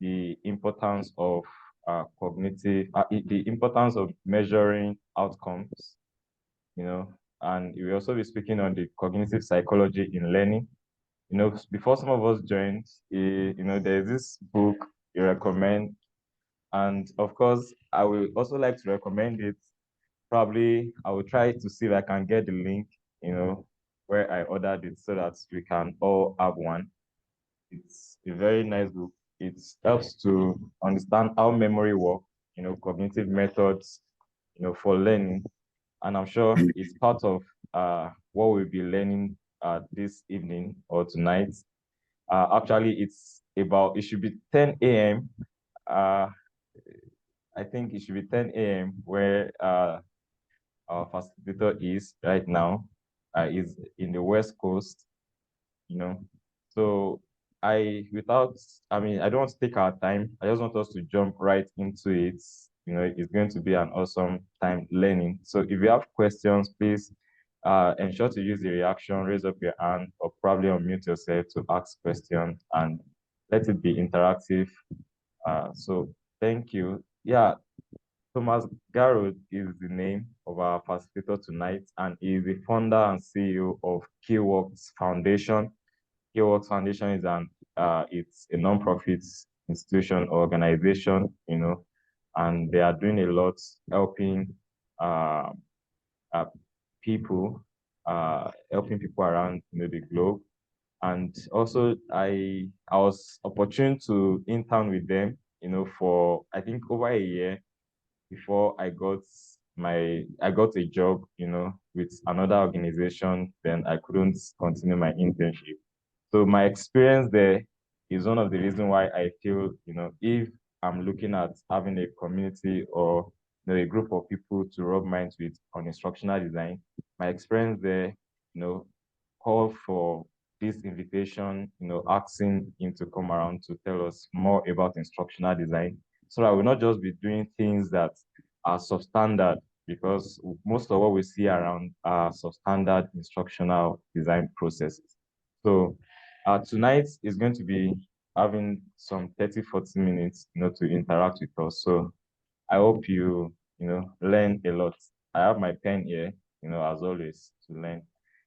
the importance of the importance of measuring outcomes, and we'll also be speaking on the cognitive psychology in learning. Before some of us joined, there's this book you recommend, and of course, I will also like to recommend it. Probably, I will try to see if I can get the link, where I ordered it so that we can all have one. It's a very nice book. It helps to understand how memory works, cognitive methods, for learning. And I'm sure it's part of what we'll be learning this evening or tonight. Actually, it should be 10 a.m. Uh, I think it should be 10 a.m. where our facilitator is right now. Is in the West Coast, you know. So I don't want to take our time. I just want us to jump right into it. It's going to be an awesome time learning. So if you have questions, please ensure to use the reaction, raise up your hand, or probably unmute yourself to ask questions, and let it be interactive. So thank you. Yeah, Thomas Garrod is the name of our facilitator tonight, and he is the founder and CEO of Keyworks Foundation. Keyworks Foundation is it's a non-profit institution or organization, and they are doing a lot helping uh, uh, helping people around the globe. And also, I was opportune to intern with them, for I think over a year before I got a job, with another organization. Then I couldn't continue my internship. So my experience there is one of the reasons why I feel, if I'm looking at having a community or a group of people to rub minds with on instructional design, my experience there, call for this invitation, asking him to come around to tell us more about instructional design, so that we'll not just be doing things that are substandard, because most of what we see around are substandard instructional design processes. So tonight is going to be having some 30-40 minutes, to interact with us. So I hope learn a lot. I have my pen here, as always, to learn.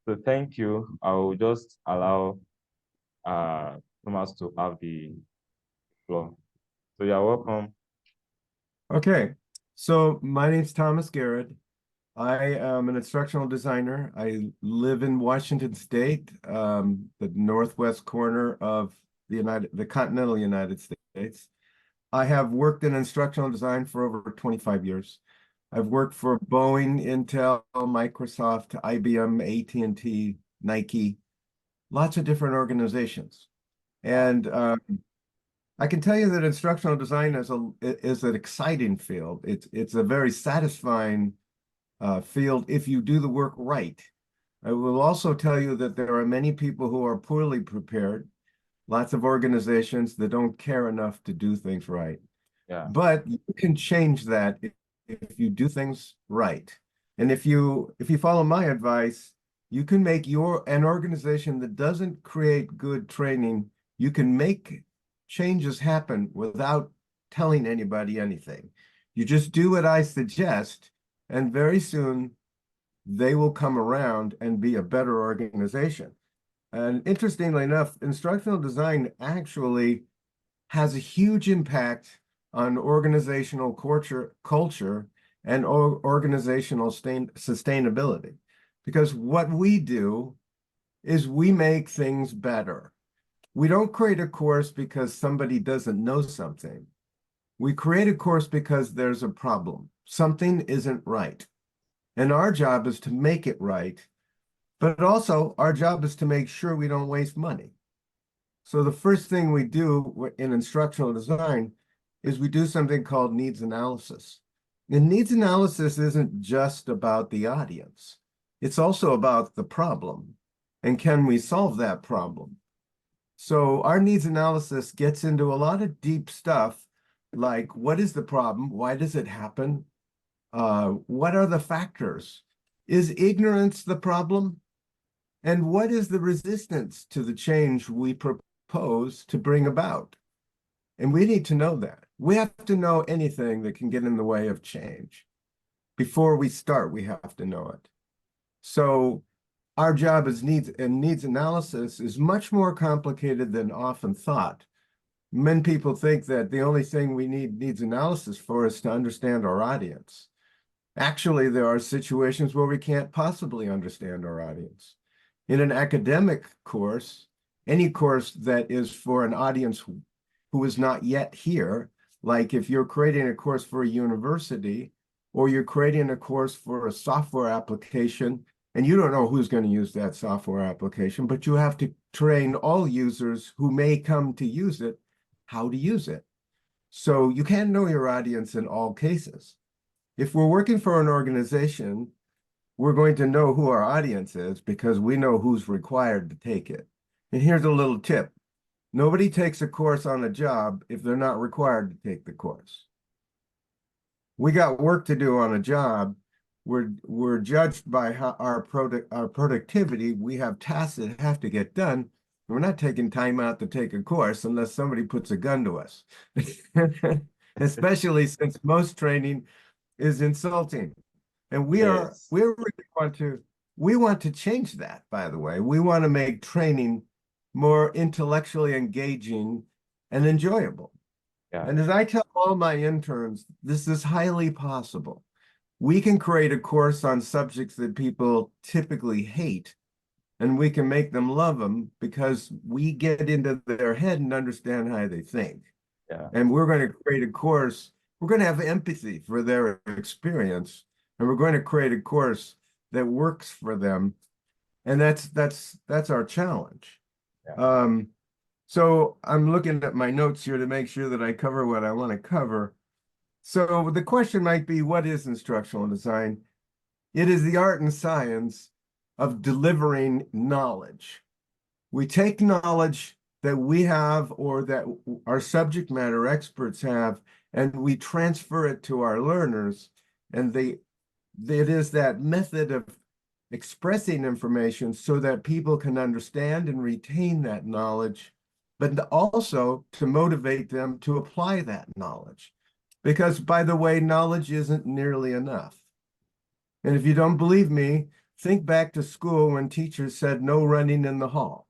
So thank you. I will just allow Thomas to have the floor. So you're welcome. Okay, so my name's Thomas Garrett. I am an instructional designer. I live in Washington State, the northwest corner of the continental United States. I have worked in instructional design for over 25 years. I've worked for Boeing, Intel, Microsoft, IBM, AT&T, Nike, lots of different organizations. And I can tell you that instructional design is an exciting field. It's a very satisfying field if you do the work right. I will also tell you that there are many people who are poorly prepared, lots of organizations that don't care enough to do things right. Yeah. But you can change that if you do things right. And if you follow my advice, you can make an organization that doesn't create good training, you can make changes happen without telling anybody anything. You just do what I suggest, and very soon they will come around and be a better organization. And interestingly enough, instructional design actually has a huge impact on organizational culture and organizational sustainability. Because what we do is we make things better. We don't create a course because somebody doesn't know something. We create a course because there's a problem. Something isn't right. And our job is to make it right. But also, our job is to make sure we don't waste money. So the first thing we do in instructional design is we do something called needs analysis. And needs analysis isn't just about the audience. It's also about the problem. And can we solve that problem? So our needs analysis gets into a lot of deep stuff, like what is the problem? Why does it happen? What are the factors? Is ignorance the problem? And what is the resistance to the change we propose to bring about? And we need to know that. We have to know anything that can get in the way of change. Before we start, we have to know it. So our job as needs analysis is much more complicated than often thought. Many people think that the only thing we need needs analysis for is to understand our audience. Actually, there are situations where we can't possibly understand our audience. In an academic course, any course that is for an audience who is not yet here, like if you're creating a course for a university, or you're creating a course for a software application, and you don't know who's going to use that software application, but you have to train all users who may come to use it how to use it. So you can't know your audience in all cases. If we're working for an organization, we're going to know who our audience is because we know who's required to take it. And here's a little tip. Nobody takes a course on a job if they're not required to take the course. We got work to do on a job. We're judged by our productivity. We have tasks that have to get done. We're not taking time out to take a course unless somebody puts a gun to us. Especially since most training is insulting. And we Yes. want to change that, by the way. We want to make training more intellectually engaging and enjoyable. Yeah. And as I tell all my interns, this is highly possible. We can create a course on subjects that people typically hate, and we can make them love them because we get into their head and understand how they think. Yeah. And we're going to create a course, we're going to have empathy for their experience, and we're going to create a course that works for them. And that's our challenge. Yeah. So I'm looking at my notes here to make sure that I cover what I want to cover. So the question might be, what is instructional design? It is the art and science of delivering knowledge. We take knowledge that we have or that our subject matter experts have, and we transfer it to our learners. And it is that method of expressing information so that people can understand and retain that knowledge, but also to motivate them to apply that knowledge. Because, by the way, knowledge isn't nearly enough. And if you don't believe me, think back to school when teachers said no running in the hall.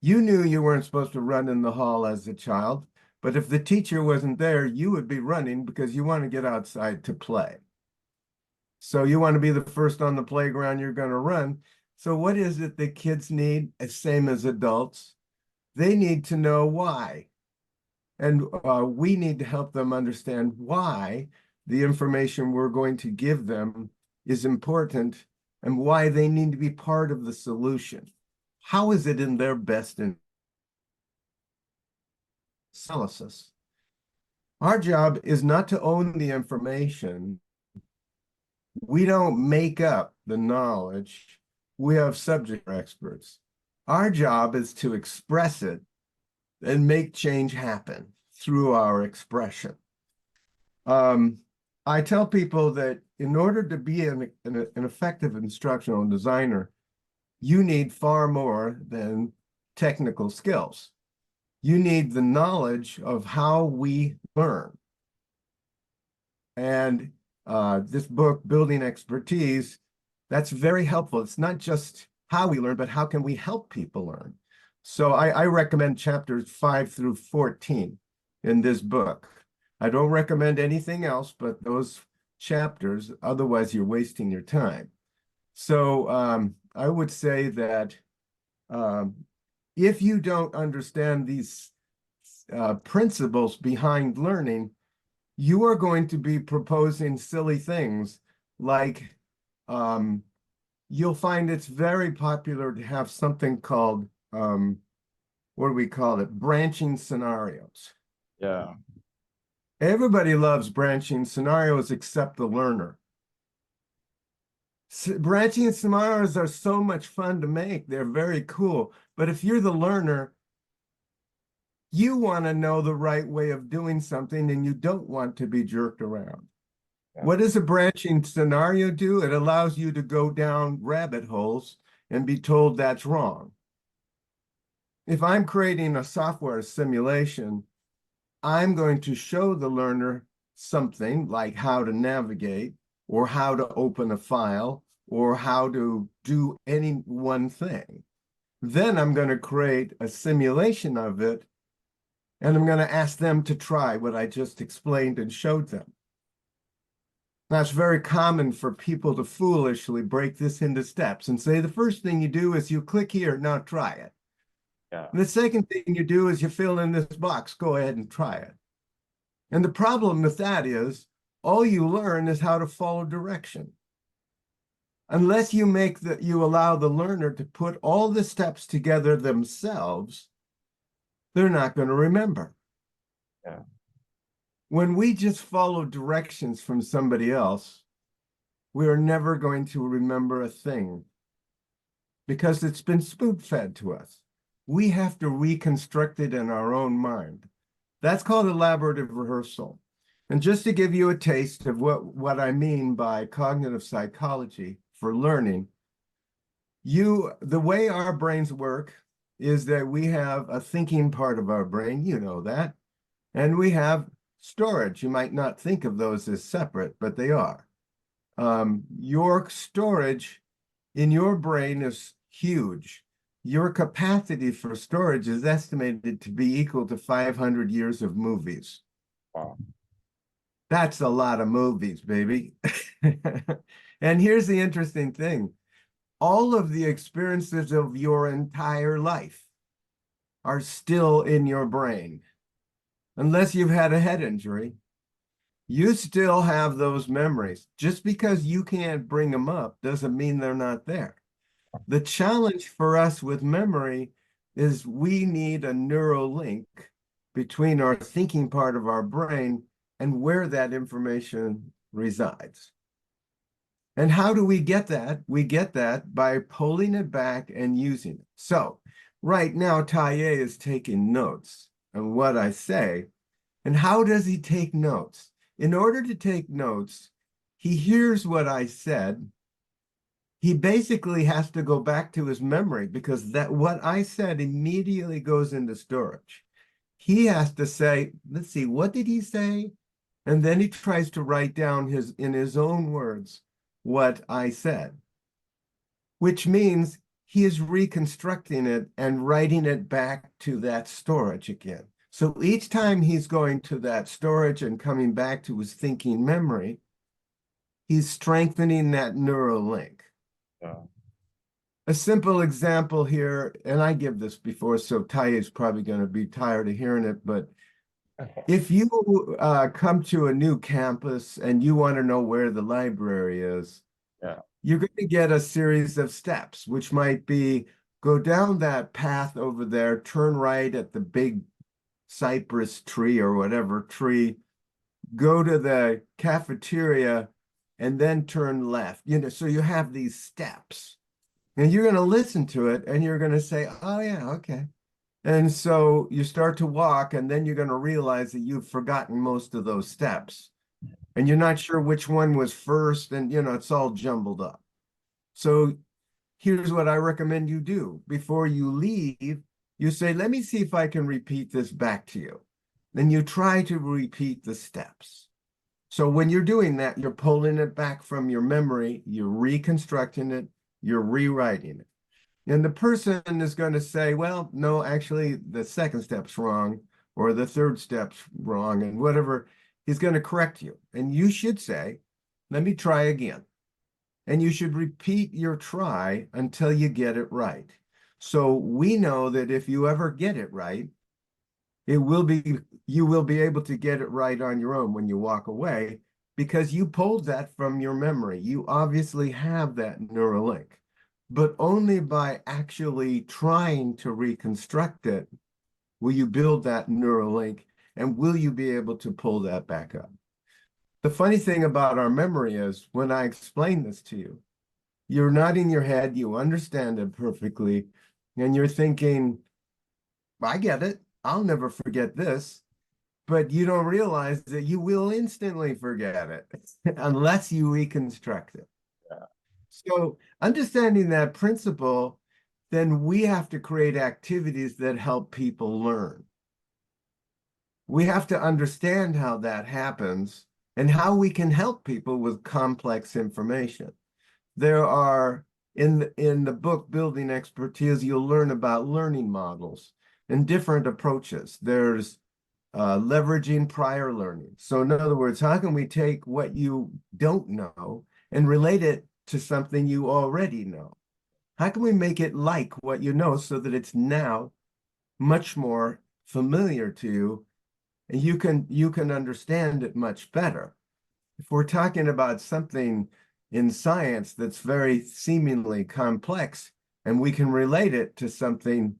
You knew you weren't supposed to run in the hall as a child, but if the teacher wasn't there, you would be running because you want to get outside to play. So you want to be the first on the playground, you're going to run. So what is it that kids need, same as adults? They need to know why. And we need to help them understand why the information we're going to give them is important and why they need to be part of the solution. How is it in their best analysis? Our job is not to own the information. We don't make up the knowledge. We have subject experts. Our job is to express it and make change happen through our expression. I tell people that in order to be an effective instructional designer, you need far more than technical skills. You need the knowledge of how we learn. And this book, Building Expertise, that's very helpful. It's not just how we learn, but how can we help people learn? So I recommend chapters 5 through 14 in this book. I don't recommend anything else but those chapters, otherwise you're wasting your time. So I would say that if you don't understand these principles behind learning, you are going to be proposing silly things like you'll find it's very popular to have something called, what do we call it? Branching scenarios. Yeah. Everybody loves branching scenarios except the learner. Branching scenarios are so much fun to make. They're very cool. But if you're the learner, you want to know the right way of doing something and you don't want to be jerked around. Yeah. What does a branching scenario do? It allows you to go down rabbit holes and be told that's wrong. If I'm creating a software simulation I'm going to show the learner something like how to navigate or how to open a file or how to do any one thing. Then I'm going to create a simulation of it, and I'm going to ask them to try what I just explained and showed them. Now, it's very common for people to foolishly break this into steps and say, the first thing you do is you click here, now try it. Yeah. And the second thing you do is you fill in this box, go ahead and try it. And the problem with that is all you learn is how to follow direction. Unless you allow the learner to put all the steps together themselves, they're not going to remember. Yeah. When we just follow directions from somebody else, we are never going to remember a thing because it's been spoon-fed to us. We have to reconstruct it in our own mind. That's called elaborative rehearsal. And just to give you a taste of what I mean by cognitive psychology for learning, the way our brains work is that we have a thinking part of our brain, you know that, and we have storage. You might not think of those as separate, but they are. Your storage in your brain is huge. Your capacity for storage is estimated to be equal to 500 years of movies. Wow. That's a lot of movies, baby. And here's the interesting thing. All of the experiences of your entire life are still in your brain. Unless you've had a head injury, you still have those memories. Just because you can't bring them up doesn't mean they're not there. The challenge for us with memory is we need a neural link between our thinking part of our brain and where that information resides. And how do we get that? We get that by pulling it back and using it. So right now, Taye is taking notes on what I say. And how does he take notes? In order to take notes, he hears what I said. He basically has to go back to his memory because what I said immediately goes into storage. He has to say, let's see, what did he say? And then he tries to write down in his own words what I said, which means he is reconstructing it and writing it back to that storage again. So each time he's going to that storage and coming back to his thinking memory, he's strengthening that neural link. Yeah. A simple example here, and I give this before, so Taye is probably going to be tired of hearing it, but if you come to a new campus and you want to know where the library is, Yeah. you're going to get a series of steps, which might be go down that path over there, turn right at the big cypress tree or whatever tree, go to the cafeteria, and then turn left. So you have these steps. And you're going to listen to it and you're going to say, oh, yeah, okay. And so you start to walk, and then you're going to realize that you've forgotten most of those steps. And you're not sure which one was first, and it's all jumbled up. So here's what I recommend you do. Before you leave, you say, let me see if I can repeat this back to you. Then you try to repeat the steps. So when you're doing that, you're pulling it back from your memory, you're reconstructing it, you're rewriting it. And the person is going to say, well, no, actually, the second step's wrong, or the third step's wrong, and whatever. He's going to correct you. And you should say, let me try again. And you should repeat your try until you get it right. So we know that if you ever get it right, you will be able to get it right on your own when you walk away because you pulled that from your memory. You obviously have that neural link, but only by actually trying to reconstruct it will you build that neural link and will you be able to pull that back up. The funny thing about our memory is when I explain this to you, you're nodding your head, you understand it perfectly, and you're thinking, I get it. I'll never forget this. But you don't realize that you will instantly forget it unless you reconstruct it. Yeah. So understanding that principle, then we have to create activities that help people learn. we have to understand how that happens and how we can help people with complex information. There are, in the book Building Expertise, you'll learn about learning models and different approaches. There's leveraging prior learning. So in other words, how can we take what you don't know and relate it to something you already know? How can we make it like what you know so that it's now much more familiar to you and you can understand it much better? If we're talking about something in science that's very seemingly complex and we can relate it to something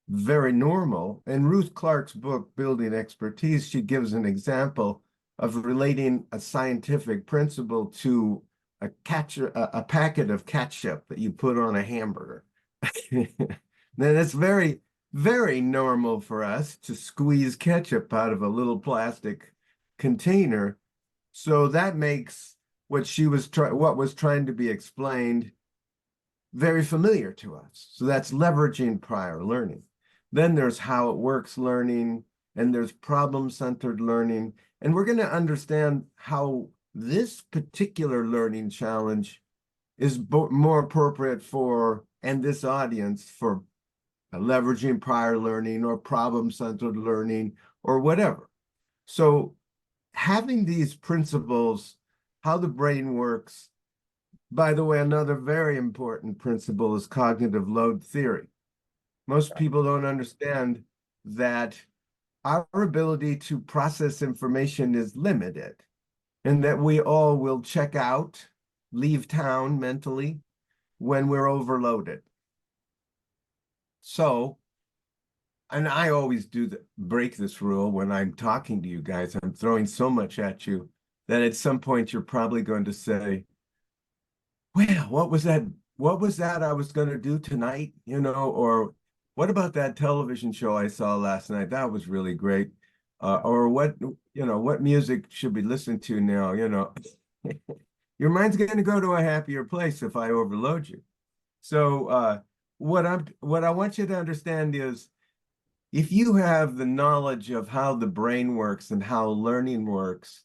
very normal. In Ruth Clark's book, Building Expertise, she gives an example of relating a scientific principle to a packet of ketchup that you put on a hamburger. Then it's very, very normal for us to squeeze ketchup out of a little plastic container. So that makes what was trying to be explained very familiar to us. So that's leveraging prior learning. Then there's how it works learning, and there's problem-centered learning. And we're going to understand how this particular learning challenge is more appropriate for, and this audience for leveraging prior learning or problem-centered learning or whatever. So having these principles, how the brain works. By the way, another very important principle is cognitive load theory. Most people don't understand that our ability to process information is limited and that we all will check out, leave town mentally when we're overloaded. So, and I always break this rule when I'm talking to you guys. I'm throwing so much at you that at some point you're probably going to say, well, what was that? What was that I was going to do tonight? Or what about that television show I saw last night? That was really great. Or what music should we listen to now? Your mind's going to go to a happier place if I overload you. So what I want you to understand is if you have the knowledge of how the brain works and how learning works,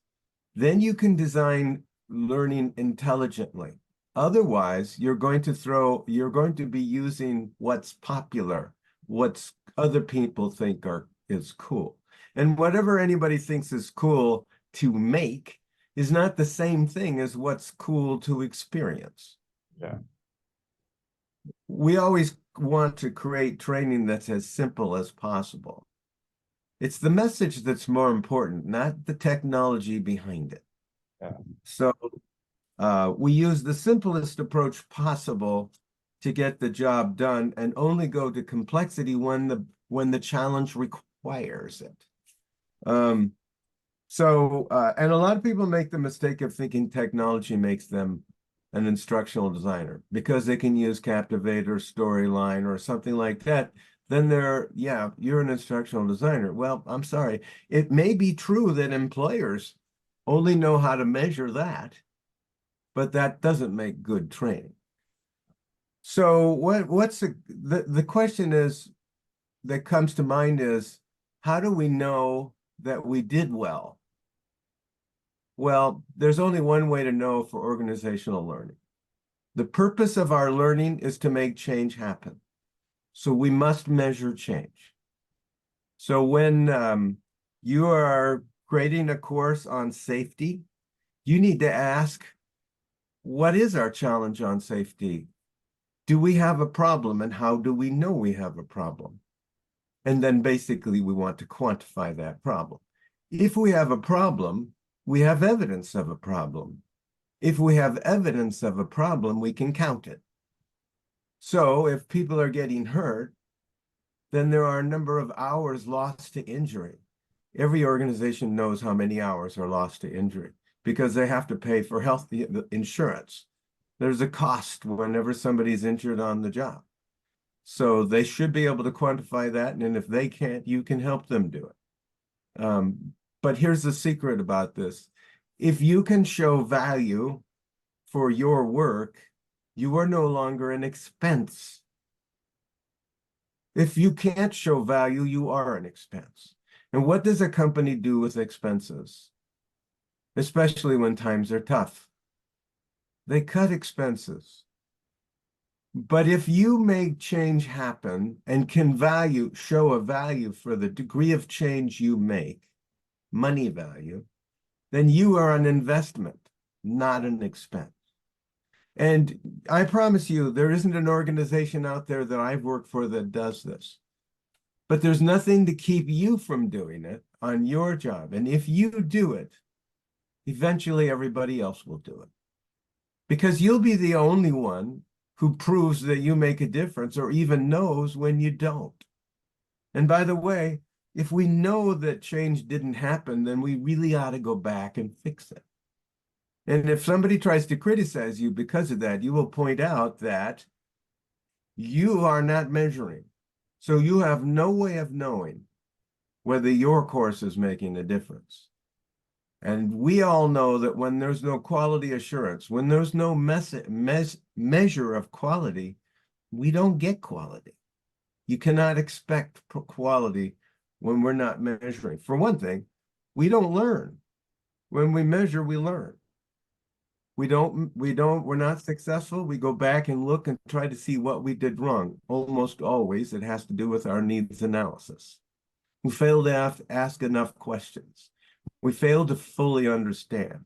then you can design learning intelligently. Otherwise, you're going to be using what's popular, what other people think is cool. And whatever anybody thinks is cool to make is not the same thing as what's cool to experience. Yeah. We always want to create training that's as simple as possible. It's the message that's more important, not the technology behind it. Yeah. So we use the simplest approach possible to get the job done and only go to complexity when the challenge requires it. And a lot of people make the mistake of thinking technology makes them an instructional designer because they can use Captivate or Storyline or something like that. Then you're an instructional designer. Well, I'm sorry. It may be true that employers only know how to measure that, but that doesn't make good training. So what's the question is that comes to mind is, how do we know that we did well? Well, there's only one way to know for organizational learning. The purpose of our learning is to make change happen. So we must measure change. So when you are creating a course on safety, you need to ask, what is our challenge on safety? Do we have a problem, and how do we know we have a problem? And then basically we want to quantify that problem. If we have a problem, we have evidence of a problem. If we have evidence of a problem, we can count it. So if people are getting hurt, then there are a number of hours lost to injury. Every organization knows how many hours are lost to injury because they have to pay for health insurance. There's a cost whenever somebody's injured on the job. So they should be able to quantify that. And if they can't, you can help them do it. But here's the secret about this. If you can show value for your work, you are no longer an expense. If you can't show value, you are an expense. And what does a company do with expenses, especially when times are tough? They cut expenses. But if you make change happen and can show a value for the degree of change you make, money value, then you are an investment, not an expense. And I promise you, there isn't an organization out there that I've worked for that does this. But there's nothing to keep you from doing it on your job. And if you do it, eventually everybody else will do it. Because you'll be the only one who proves that you make a difference or even knows when you don't. And by the way, if we know that change didn't happen, then we really ought to go back and fix it. And if somebody tries to criticize you because of that, you will point out that you are not measuring. So you have no way of knowing whether your course is making a difference. And we all know that when there's no quality assurance, when there's no measure of quality, we don't get quality. You cannot expect quality when we're not measuring. For one thing, we don't learn. When we measure, we learn. We're not successful. We go back and look and try to see what we did wrong. Almost always, it has to do with our needs analysis. We fail to ask enough questions. We fail to fully understand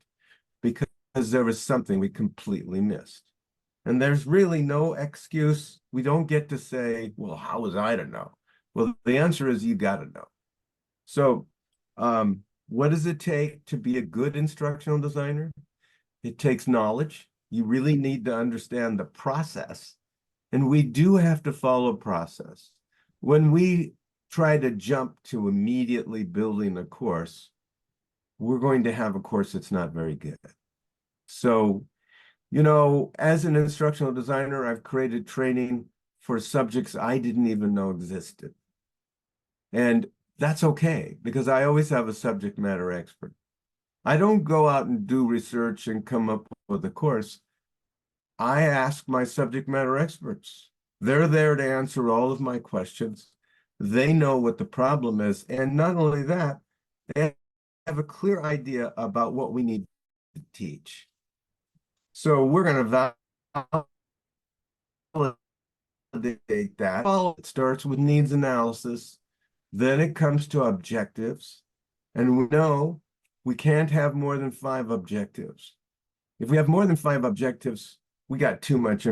because there was something we completely missed. And there's really no excuse. We don't get to say, well, how was I to know? Well, the answer is you got to know. So what does it take to be a good instructional designer? It takes knowledge. You really need to understand the process. And we do have to follow process. When we try to jump to immediately building a course, we're going to have a course that's not very good. So, as an instructional designer, I've created training for subjects I didn't even know existed. And that's okay, because I always have a subject matter expert. I don't go out and do research and come up with a course. I ask my subject matter experts. They're there to answer all of my questions. They know what the problem is. And not only that, they have a clear idea about what we need to teach. So we're going to validate that. It starts with needs analysis. Then it comes to objectives. And we know we can't have more than 5 objectives. If we have more than 5 objectives, we got too much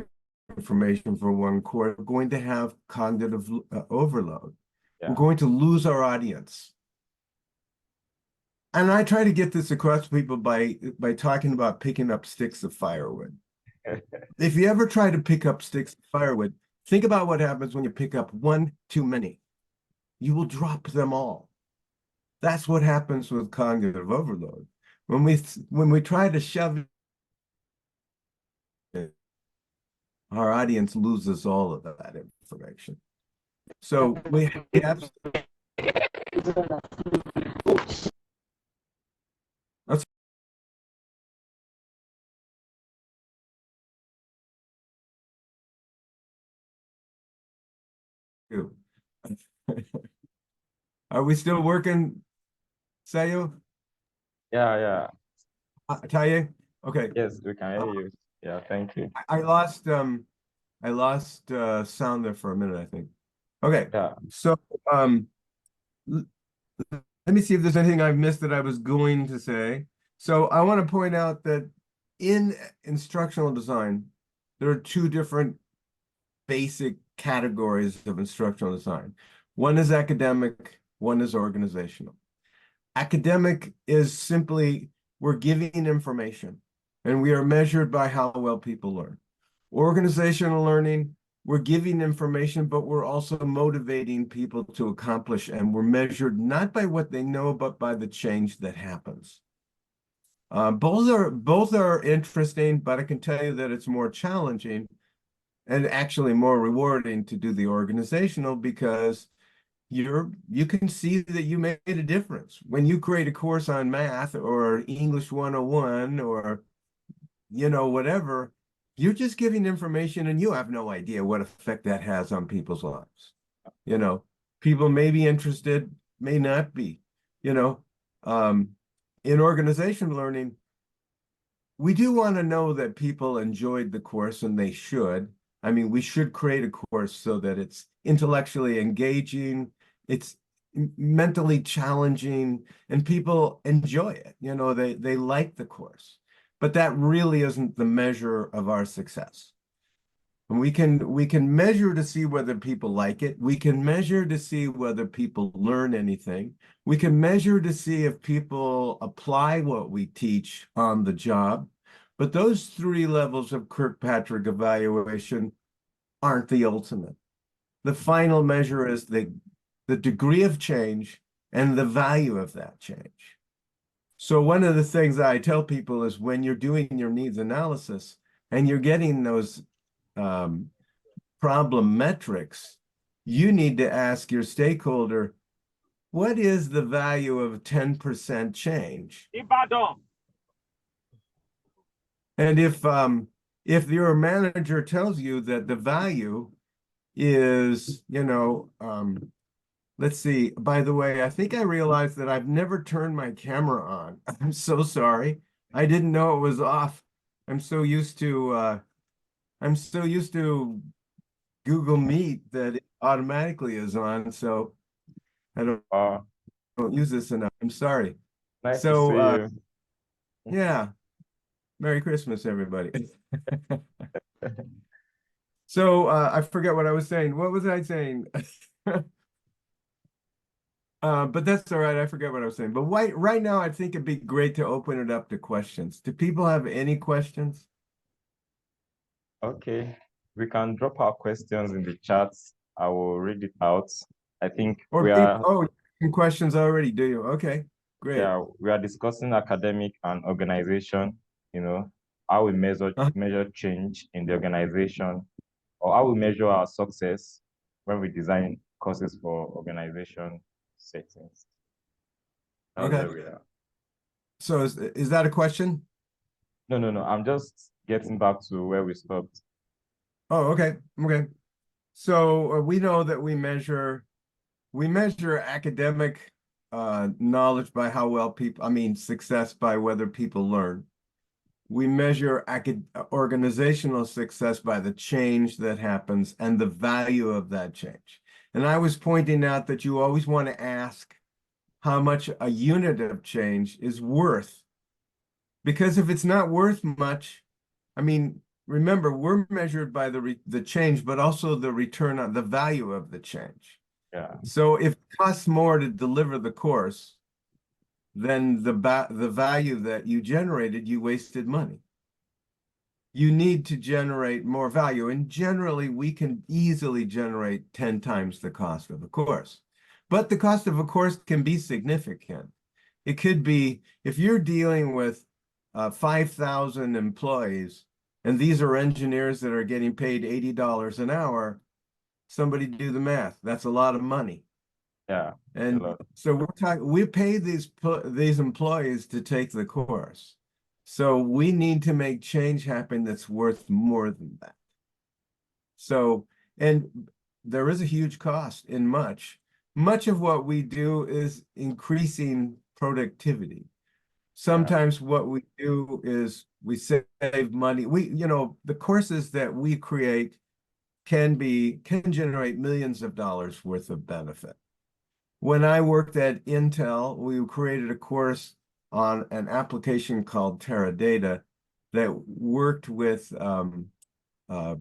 information for one course. We're going to have cognitive overload. Yeah. We're going to lose our audience. And I try to get this across to people by talking about picking up sticks of firewood. If you ever try to pick up sticks of firewood, think about what happens when you pick up one too many. You will drop them all. That's what happens with cognitive overload. When we try to shove it, our audience loses all of that information. So we have. That's true. Are we still working, Sayo? Yeah. Taye? Okay. Yes, we can hear you. Yeah, thank you. I lost sound there for a minute, I think. Okay. Yeah. So let me see if there's anything I've missed that I was going to say. So I want to point out that in instructional design, there are 2 different basic categories of instructional design. One is academic, one is organizational. Academic is simply we're giving information and we are measured by how well people learn. Organizational learning, we're giving information, but we're also motivating people to accomplish, and we're measured not by what they know, but by the change that happens. Both are interesting, but I can tell you that it's more challenging and actually more rewarding to do the organizational because you can see that you made a difference. When you create a course on math or English 101 or whatever, you're just giving information and you have no idea what effect that has on people's lives. People may be interested, may not be. You know, in organization learning, we do want to know that people enjoyed the course, and they should. I mean, we should create a course so that it's intellectually engaging, it's mentally challenging, and people enjoy it. You know, they like the course. But that really isn't the measure of our success. And we can measure to see whether people like it. We can measure to see whether people learn anything. We can measure to see if people apply what we teach on the job. But those three levels of Kirkpatrick evaluation aren't the ultimate. The final measure is the degree of change and the value of that change. So one of the things I tell people is when you're doing your needs analysis and you're getting those um, problem metrics, you need to ask your stakeholder, what is the value of 10% change? And if your manager tells you that the value is, let's see, by the way, I think I realized that I've never turned my camera on. I'm so sorry. I didn't know it was off. I'm so used to Google Meet that it automatically is on, so I don't use this enough. I'm sorry. Nice to So see you. yeah, Merry Christmas, everybody. So I forget what I was saying. What was I saying? But that's all right. I forget what I was saying. But right now, I think it'd be great to open it up to questions. Do people have any questions? Okay, we can drop our questions in the chat. I will read it out. I think Or we people, are, oh, questions already, do you? Okay, great. yeah, we are discussing academic and organization, you know, how we measure change in the organization, or how we measure our success when we design courses for organization settings. That's Okay. where we are. So is that a question? No, no, no. I'm just getting back to where we stopped. Oh, okay. Okay. So we know that we measure academic knowledge by how well people, I mean, success by whether people learn. We measure organizational success by the change that happens and the value of that change. And I was pointing out that you always want to ask how much a unit of change is worth. Because if it's not worth much, I mean, remember, we're measured by the change, but also the return on the value of the change. Yeah, So if it costs more to deliver the course, then the value that you generated, you wasted money. You need to generate more value. And generally, we can easily generate 10 times the cost of a course. But the cost of a course can be significant. It could be, if you're dealing with 5,000 employees, and these are engineers that are getting paid $80 an hour, somebody do the math. That's a lot of money. yeah, a And lot. so we pay these employees to take the course. So we need to make change happen that's worth more than that. So, and there is a huge cost in much. Much of what we do is increasing productivity. Yeah, Sometimes what we do is we save money. The courses that we create can generate millions of dollars worth of benefit. When I worked at Intel, we created a course on an application called Teradata that worked with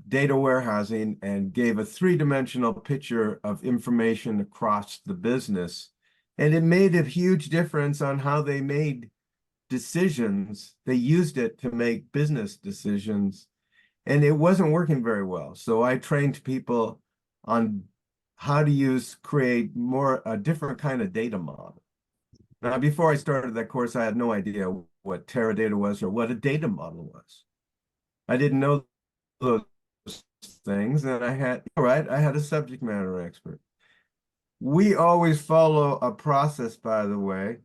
data warehousing and gave a three-dimensional picture of information across the business. And it made a huge difference on how they made decisions. They used it to make business decisions, and it wasn't working very well. So I trained people on how to create a different kind of data model. Now, before I started that course, I had no idea what Teradata was or what a data model was. I didn't know those things, and I had a subject matter expert. We always follow a process, by the way,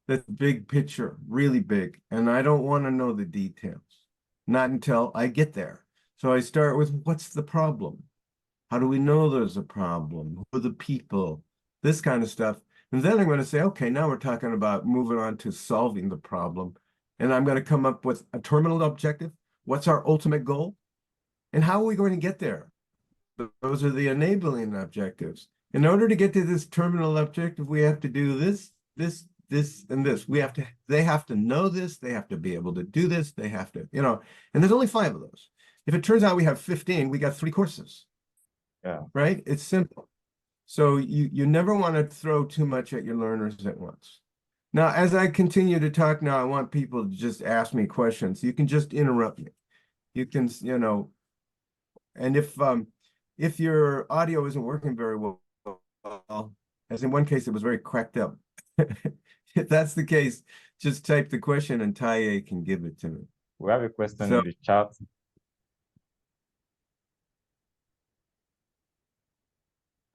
that's big picture, really big, and I don't want to know the details, not until I get there. So I start with, what's the problem? How do we know there's a problem? Who are the people? This kind of stuff. And then I'm going to say, okay, now we're talking about moving on to solving the problem. And I'm going to come up with a terminal objective. What's our ultimate goal? And how are we going to get there? Those are the enabling objectives. In order to get to this terminal objective, we have to do this, this, and this. They have to know this, they have to be able to do this, they have to, and there's only 5 of those. If it turns out we have 15, we got 3 courses. Yeah. Right? It's simple. So you never want to throw too much at your learners at once. Now, as I continue to talk now, I want people to just ask me questions. You can just interrupt me. You can, and if your audio isn't working very well, as in one case, it was very cracked up. If that's the case, just type the question and Taye can give it to me. We have a question So, in the chat.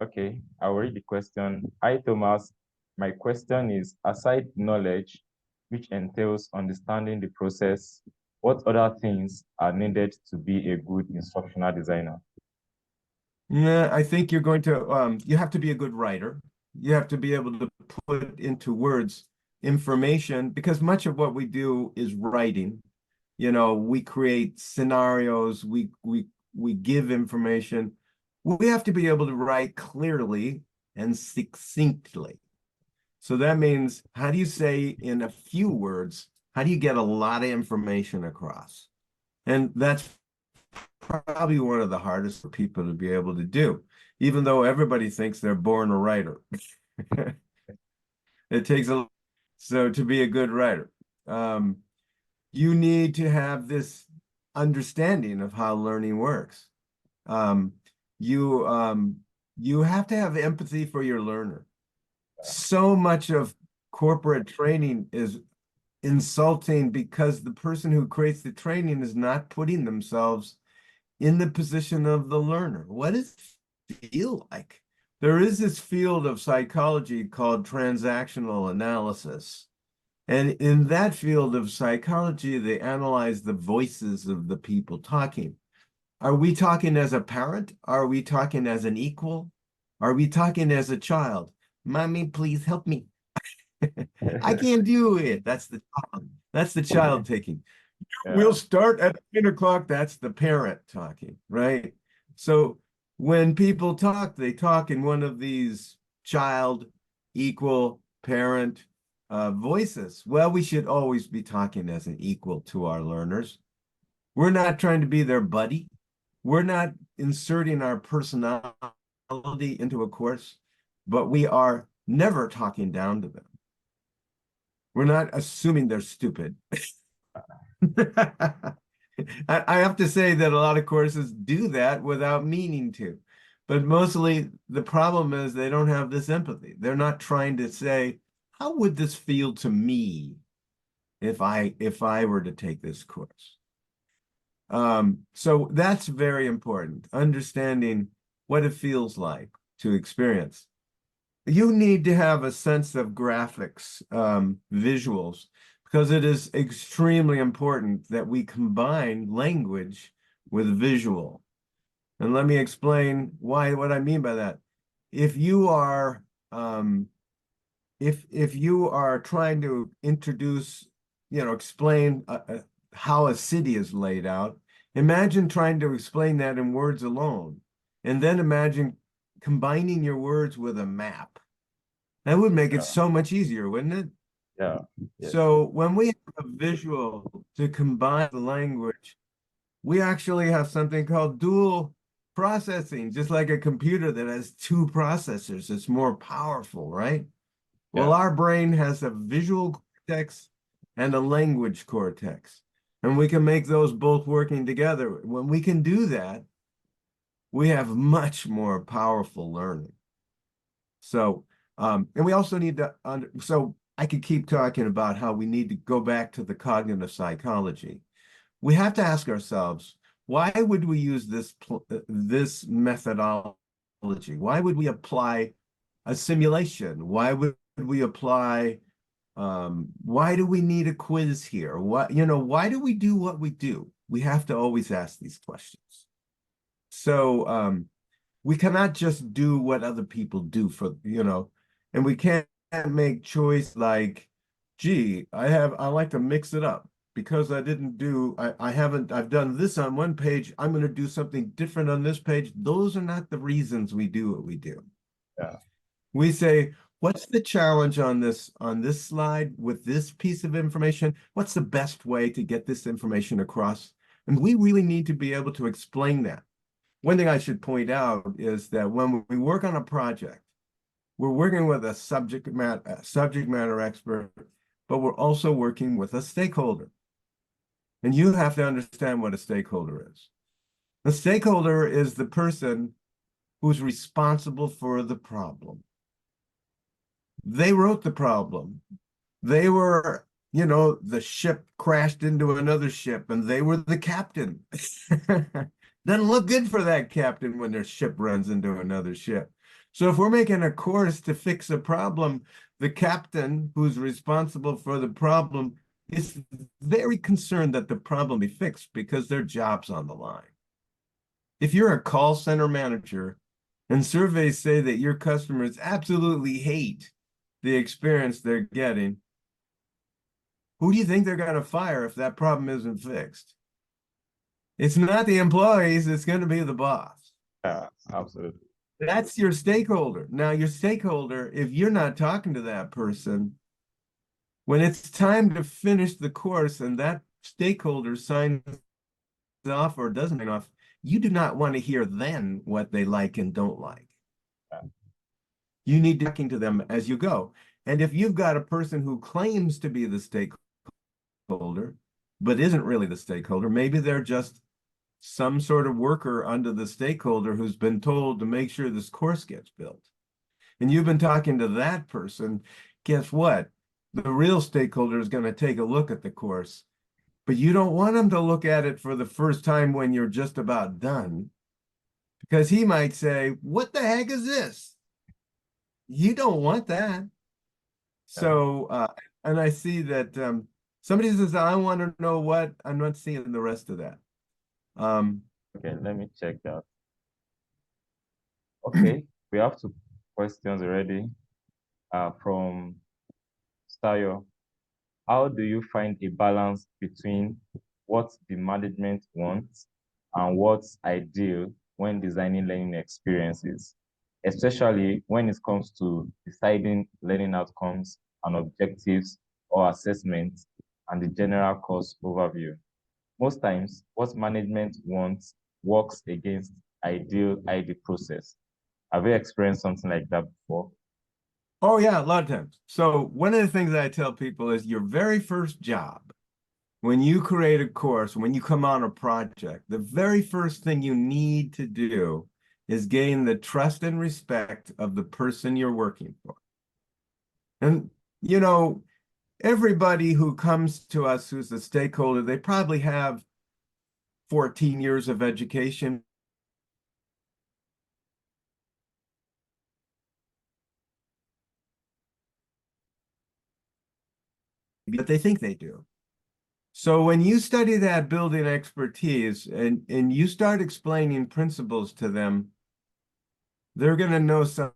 Okay, I'll read the question. Hi, Thomas. My question is, aside knowledge, which entails understanding the process, what other things are needed to be a good instructional designer? yeah, I think you're going to, you have to be a good writer. You have to be able to put into words information because much of what we do is writing. We create scenarios, we give information. We have to be able to write clearly and succinctly. So that means, how do you say in a few words, how do you get a lot of information across? And that's probably one of the hardest for people to be able to do, even though everybody thinks they're born a writer. It takes so to be a good writer. You need to have this understanding of how learning works. Um, you have to have empathy for your learner. So much of corporate training is insulting because the person who creates the training is not putting themselves in the position of the learner. What does it feel like? There is this field of psychology called transactional analysis. And in that field of psychology, they analyze the voices of the people talking. Are we talking as a parent? Are we talking as an equal? Are we talking as a child? Mommy, please help me. I can't do it. That's the child. That's the child taking. We'll start at 10 o'clock. That's the parent talking, right? So when people talk, they talk in one of these child, equal, parent voices. Well, we should always be talking as an equal to our learners. We're not trying to be their buddy. We're not inserting our personality into a course, but we are never talking down to them. We're not assuming they're stupid. I have to say that a lot of courses do that without meaning to, but mostly the problem is they don't have this empathy. They're not trying to say, how would this feel to me if I were to take this course? So that's very important, understanding what it feels like to experience. You need to have a sense of graphics, visuals, because it is extremely important that we combine language with visual. And let me explain what I mean by that. If you are if you are trying to introduce, explain how a city is laid out, imagine trying to explain that in words alone, and then imagine combining your words with a map. That would make it so much easier, wouldn't it? Yeah. Yes. So when we have a visual to combine the language, we actually have something called dual processing, just like a computer that has 2 processors. It's more powerful, right? Well, our brain has a visual cortex and a language cortex, and we can make those both working together. When we can do that, we have much more powerful learning. So, and we also need to, so I could keep talking about how we need to go back to the cognitive psychology. We have to ask ourselves, why would we use this methodology? Why would we apply a simulation? Why would we apply, why do we need a quiz here? Why do we do what we do? We have to always ask these questions. So we cannot just do what other people do and we can't make choice like, gee, I like to mix it up because I've done this on one page. I'm going to do something different on this page. Those are not the reasons we do what we do. Yeah. We say, what's the challenge on this slide with this piece of information? What's the best way to get this information across? And we really need to be able to explain that. One thing I should point out is that when we work on a project, we're working with a subject matter expert, but we're also working with a stakeholder. And you have to understand what a stakeholder is. The stakeholder is the person who's responsible for the problem. They wrote the problem. They were, the ship crashed into another ship and they were the captain. Doesn't look good for that captain when their ship runs into another ship. So if we're making a course to fix a problem, the captain who's responsible for the problem is very concerned that the problem be fixed because their job's on the line. If you're a call center manager and surveys say that your customers absolutely hate the experience they're getting, who do you think they're going to fire if that problem isn't fixed? It's not the employees, it's going to be the boss. Yeah, absolutely. That's your stakeholder. Now, your stakeholder, if you're not talking to that person, when it's time to finish the course and that stakeholder signs off or doesn't sign off, you do not want to hear then what they like and don't like. Yeah. You need talking to them as you go. And if you've got a person who claims to be the stakeholder, but isn't really the stakeholder, maybe they're just some sort of worker under the stakeholder who's been told to make sure this course gets built. And you've been talking to that person, guess what? The real stakeholder is going to take a look at the course, but you don't want him to look at it for the first time when you're just about done, because he might say, what the heck is this? You don't want that. So, and I see that somebody says, I want to know what, I'm not seeing the rest of that. Okay, let me check that. Okay, we have two questions already from Stayo. How do you find a balance between what the management wants and what's ideal when designing learning experiences, especially when it comes to deciding learning outcomes and objectives or assessments and the general course overview? Most times, what management wants works against ideal ID process. Have you experienced something like that before? Oh yeah, a lot of times. So one of the things that I tell people is your very first job, when you create a course, when you come on a project, the very first thing you need to do is gain the trust and respect of the person you're working for. And, everybody who comes to us who's a stakeholder, they probably have 14 years of education. But they think they do. So when you study that building expertise and you start explaining principles to them, they're going to know some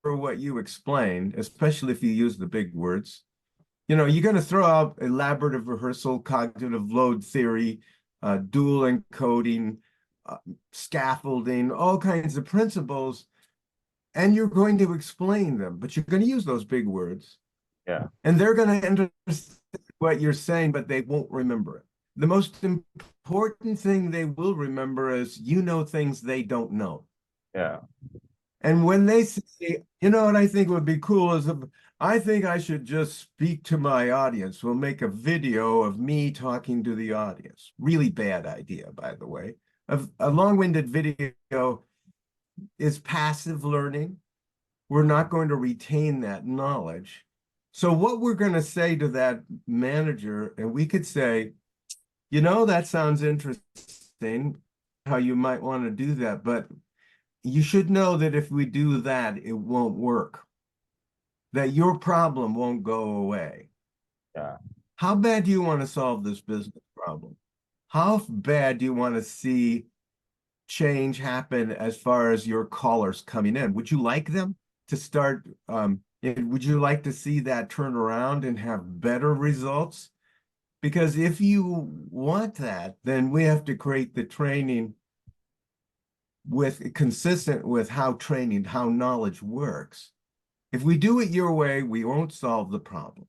for what you explained, especially if you use the big words. You're going to throw out elaborative rehearsal, cognitive load theory, dual encoding, scaffolding, all kinds of principles, and you're going to explain them, but you're going to use those big words. Yeah. And they're going to understand what you're saying, but they won't remember it. The most important thing they will remember is things they don't know. Yeah. And when they say, what I think would be cool is I think I should just speak to my audience. We'll make a video of me talking to the audience. Really bad idea, by the way. A long-winded video is passive learning. We're not going to retain that knowledge. So what we're going to say to that manager, and we could say, that sounds interesting, how you might want to do that, but you should know that if we do that, it won't work, that your problem won't go away. Yeah. How bad do you want to solve this business problem? How bad do you want to see change happen as far as your callers coming in? Would you like them to start, Would you like to see that turn around and have better results? Because if you want that, then we have to create the training with consistent with how knowledge works. If we do it your way, we won't solve the problem.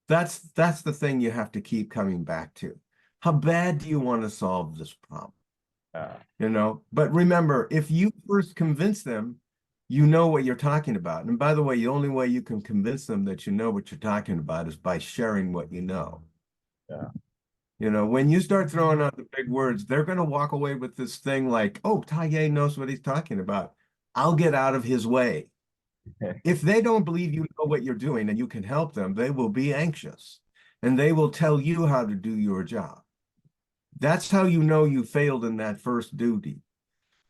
That's the thing you have to keep coming back to. How bad do you want to solve this problem? Yeah. But remember, if you first convince them, you know what you're talking about. And by the way, the only way you can convince them that you know what you're talking about is by sharing what you know. Yeah. When you start throwing out the big words, they're going to walk away with this thing like, oh, Taye knows what he's talking about. I'll get out of his way. If they don't believe you know what you're doing and you can help them, they will be anxious and they will tell you how to do your job. That's how you know you failed in that first duty.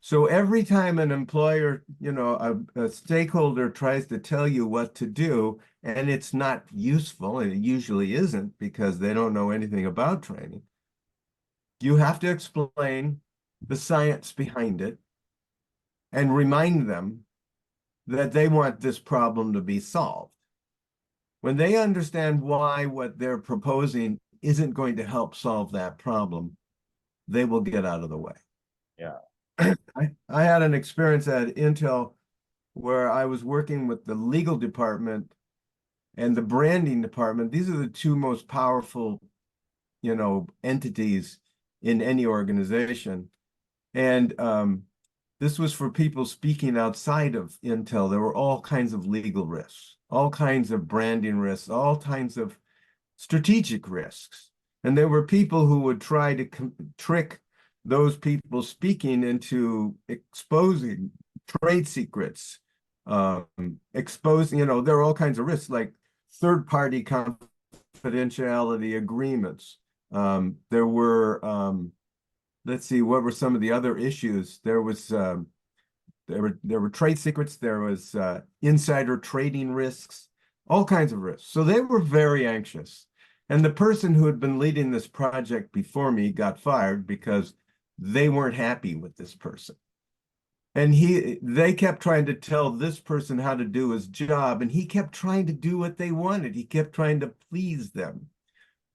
So every time an employer, a stakeholder tries to tell you what to do, and it's not useful, and it usually isn't because they don't know anything about training, you have to explain the science behind it and remind them that they want this problem to be solved. When they understand why what they're proposing isn't going to help solve that problem, they will get out of the way. Yeah. I had an experience at Intel where I was working with the legal department and the branding department. These are the two most powerful, entities in any organization. And this was for people speaking outside of Intel. There were all kinds of legal risks, all kinds of branding risks, all kinds of strategic risks. And there were people who would try to trick those people speaking into exposing trade secrets, exposing, there are all kinds of risks like third-party confidentiality agreements. There were, let's see, what were some of the other issues? There were trade secrets, there was insider trading risks, all kinds of risks. So they were very anxious. And the person who had been leading this project before me got fired because they weren't happy with this person. And they kept trying to tell this person how to do his job, and he kept trying to do what they wanted. He kept trying to please them.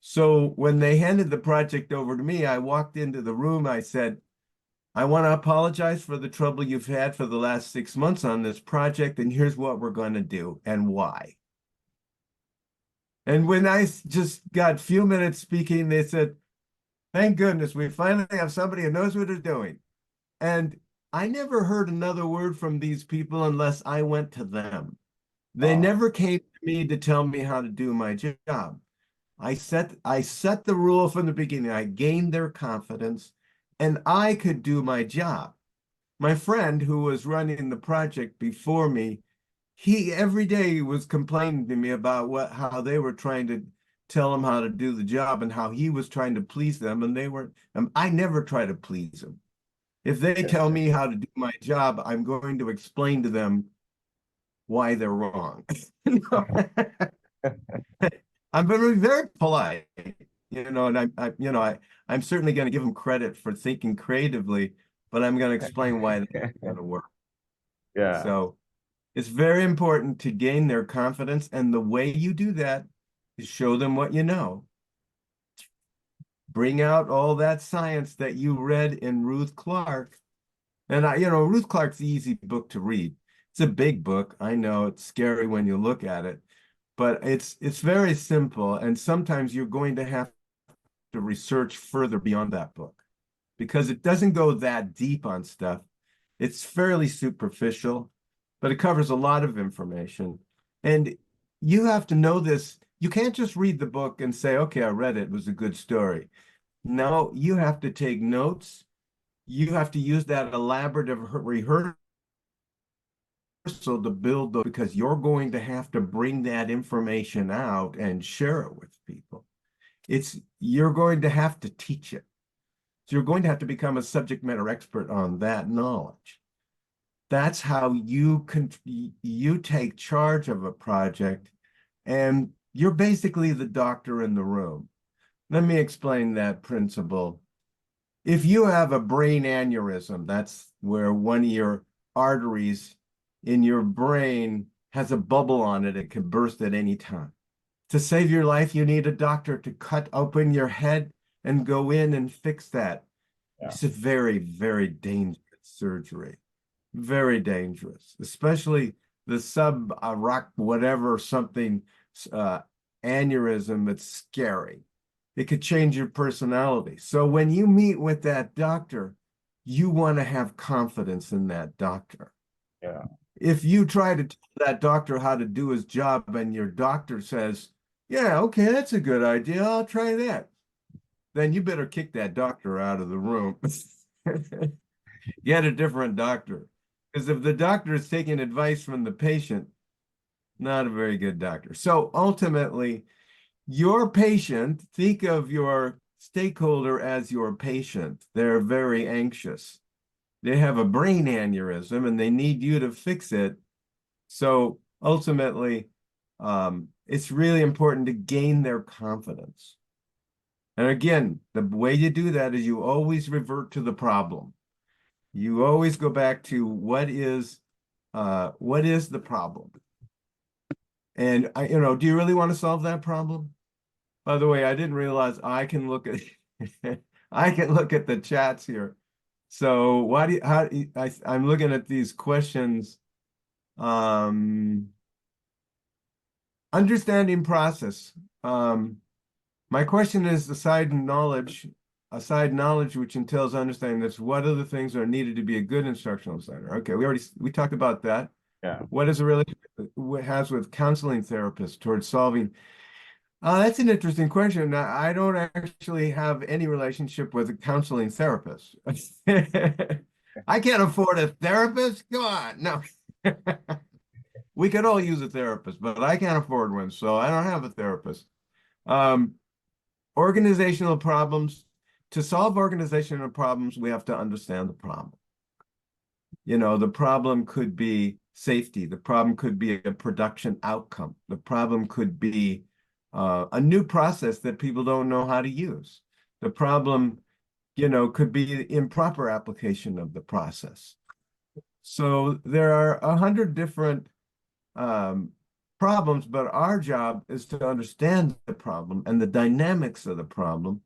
So when they handed the project over to me, I walked into the room, I said, I want to apologize for the trouble you've had for the last 6 months on this project, and here's what we're going to do and why. And when I just got a few minutes speaking, they said, thank goodness we finally have somebody who knows what they're doing. And I never heard another word from these people unless I went to them. They never came to me to tell me how to do my job. I set the rule from the beginning. I gained their confidence and I could do my job. My friend who was running the project before me, he every day was complaining to me about how they were trying to tell him how to do the job and how he was trying to please them, and they were. I never try to please them. If they tell me how to do my job, I'm going to explain to them why they're wrong. I'm going to be very polite, and I'm certainly going to give them credit for thinking creatively, but I'm going to explain why it's going to work. Yeah. So it's very important to gain their confidence, and the way you do that is show them what you know. Bring out all that science that you read in Ruth Clark. And Ruth Clark's the easy book to read. It's a big book. I know it's scary when you look at it, but it's very simple. And sometimes you're going to have to research further beyond that book because it doesn't go that deep on stuff. It's fairly superficial, but it covers a lot of information. And you have to know this. You can't just read the book and say, okay, I read it. It was a good story. No, you have to take notes. You have to use that elaborative rehearsal to build because you're going to have to bring that information out and share it with people. You're going to have to teach it. So you're going to have to become a subject matter expert on that knowledge. That's how you take charge of a project, and you're basically the doctor in the room. Let me explain that principle. If you have a brain aneurysm, that's where one of your arteries in your brain has a bubble on it. It can burst at any time. To save your life, you need a doctor to cut open your head and go in and fix that. Yeah. It's a very, very dangerous surgery. Very dangerous, especially the sub-rock, whatever, something, aneurysm. It's scary. It could change your personality. So when you meet with that doctor, you want to have confidence in that doctor. Yeah. If you try to tell that doctor how to do his job and your doctor says, yeah, okay, that's a good idea, I'll try that, then you better kick that doctor out of the room. Get a different doctor. Because if the doctor is taking advice from the patient, not a very good doctor. So ultimately, your patient, think of your stakeholder as your patient. They're very anxious. They have a brain aneurysm and they need you to fix it. So ultimately, it's really important to gain their confidence. And again, the way you do that is you always revert to the problem. You always go back to what is the problem? And do you really want to solve that problem? By the way, I didn't realize I can look at I can look at the chats here. So I'm looking at these questions. Understanding process. My question is aside knowledge which entails understanding this, what are the things that are needed to be a good instructional designer? Okay, we talked about that. Yeah. What is a relationship it has with counseling therapists towards solving? That's an interesting question. I don't actually have any relationship with a counseling therapist. I can't afford a therapist. Come on, no. We could all use a therapist, but I can't afford one, so I don't have a therapist. Organizational problems. To solve organizational problems, we have to understand the problem. The problem could be safety. The problem could be a production outcome. The problem could be a new process that people don't know how to use. The problem, could be improper application of the process. So there are 100 different problems, but our job is to understand the problem and the dynamics of the problem.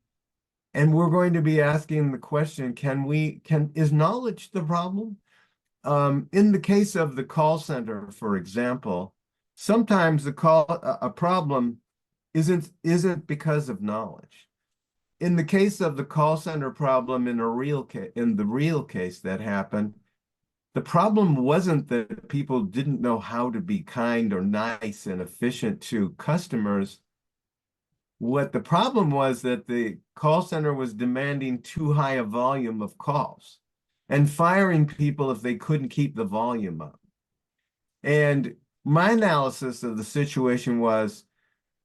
And we're going to be asking the question, is knowledge the problem? In the case of the call center, for example, sometimes a problem isn't because of knowledge. In the case of the call center problem in the real case that happened, the problem wasn't that people didn't know how to be kind or nice and efficient to customers. What the problem was that the call center was demanding too high a volume of calls and firing people if they couldn't keep the volume up. And my analysis of the situation was,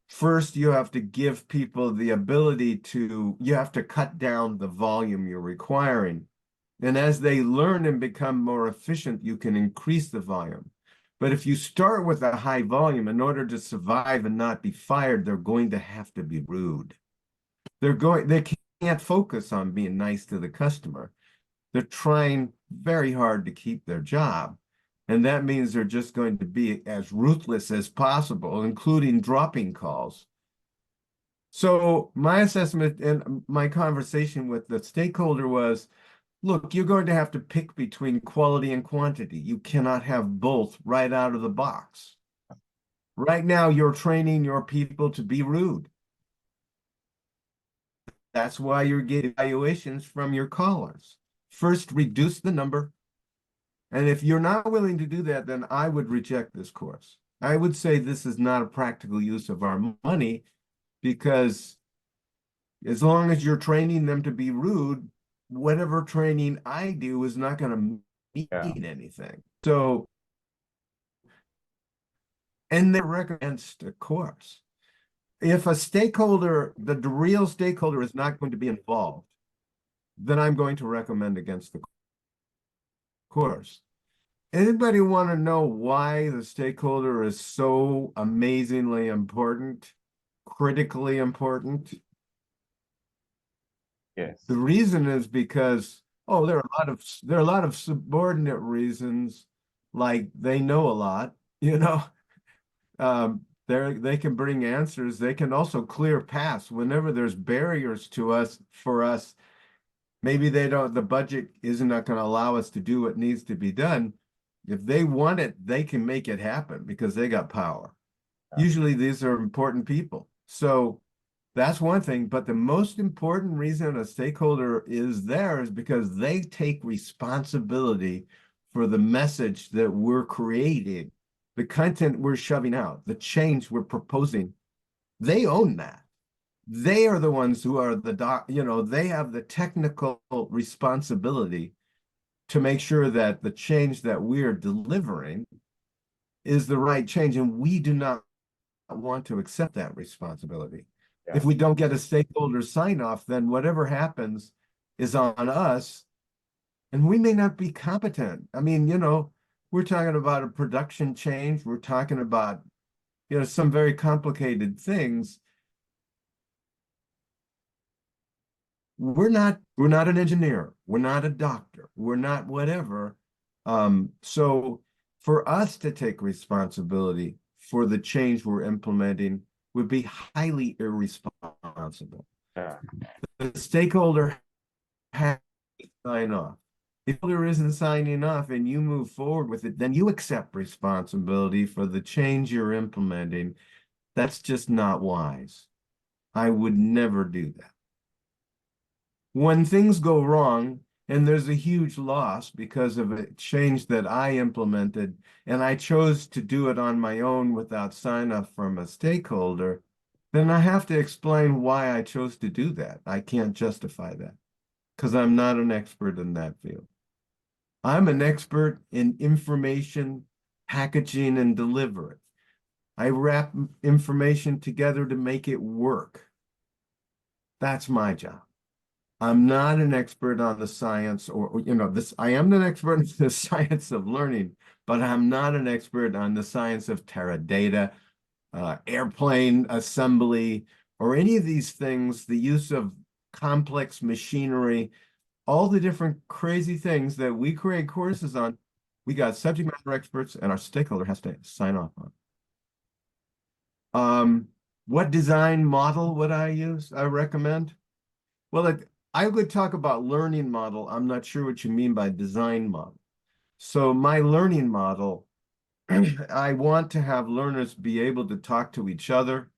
first, you have to give people the ability you have to cut down the volume you're requiring. And as they learn and become more efficient, you can increase the volume. But if you start with a high volume, in order to survive and not be fired, they're going to have to be rude. They can't focus on being nice to the customer. They're trying very hard to keep their job. And that means they're just going to be as ruthless as possible, including dropping calls. So my assessment and my conversation with the stakeholder was, look, you're going to have to pick between quality and quantity. You cannot have both right out of the box. Right now, you're training your people to be rude. That's why you're getting evaluations from your callers. First, reduce the number. And if you're not willing to do that, then I would reject this course. I would say this is not a practical use of our money, because as long as you're training them to be rude, whatever training I do is not going to mean anything. So, and they're against a course. If a stakeholder, the real stakeholder, is not going to be involved, then I'm going to recommend against the course. Anybody want to know why the stakeholder is so amazingly important, critically important? Yes. The reason is because, there are a lot of subordinate reasons, like they know a lot. you know, they can bring answers. They can also clear paths whenever there's barriers to us for us. Maybe the budget isn't not going to allow us to do what needs to be done. If they want it, they can make it happen because they got power. Yeah. Usually these are important people. So that's one thing. But the most important reason a stakeholder is there is because they take responsibility for the message that we're creating, the content we're shoving out, the change we're proposing. They own that. They are the ones who are they have the technical responsibility to make sure that the change that we're delivering is the right change. And we do not want to accept that responsibility. Yeah. If we don't get a stakeholder sign off, then whatever happens is on us, and we may not be competent. I mean, we're talking about a production change. We're talking about, some very complicated things. We're not an engineer. We're not a doctor. We're not whatever. So for us to take responsibility for the change we're implementing would be highly irresponsible. Yeah. The stakeholder has to sign off. If there isn't signing off and you move forward with it, then you accept responsibility for the change you're implementing. That's just not wise. I would never do that. When things go wrong and there's a huge loss because of a change that I implemented, and I chose to do it on my own without sign off from a stakeholder, then I have to explain why I chose to do that. I can't justify that because I'm not an expert in that field. I'm an expert in information packaging and delivery. I wrap information together to make it work. That's my job. I'm not an expert on the science I am an expert in the science of learning, but I'm not an expert on the science of Teradata, airplane assembly, or any of these things, the use of complex machinery, all the different crazy things that we create courses on. We got subject matter experts and our stakeholder has to sign off on. What design model would I use? I recommend? Well, I would talk about learning model. I'm not sure what you mean by design model. So my learning model, I want to have learners be able to talk to each other.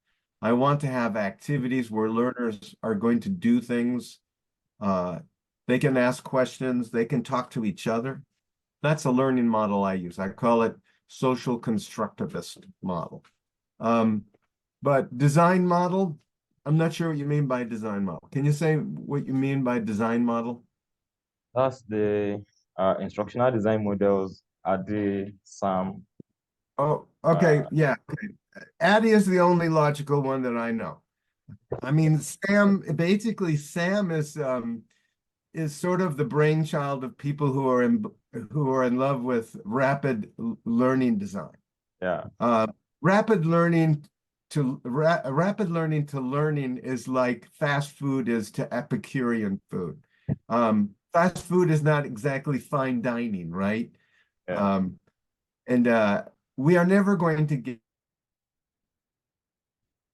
I want to have activities where learners are going to do things. They can ask questions. They can talk to each other. That's a learning model I use. I call it social constructivist model. But design model, I'm not sure what you mean by design model. Can you say what you mean by design model? That's the instructional design models, Ade, Sam. Oh, okay. Uh, Yeah. Okay. Addie is the only logical one that I know. I mean, Sam is sort of the brainchild of people who are in love with rapid learning design. yeah, Uh, rapid learning to learning is like fast food is to Epicurean food. Fast food is not exactly fine dining, right? yeah, Um, and we are never going to get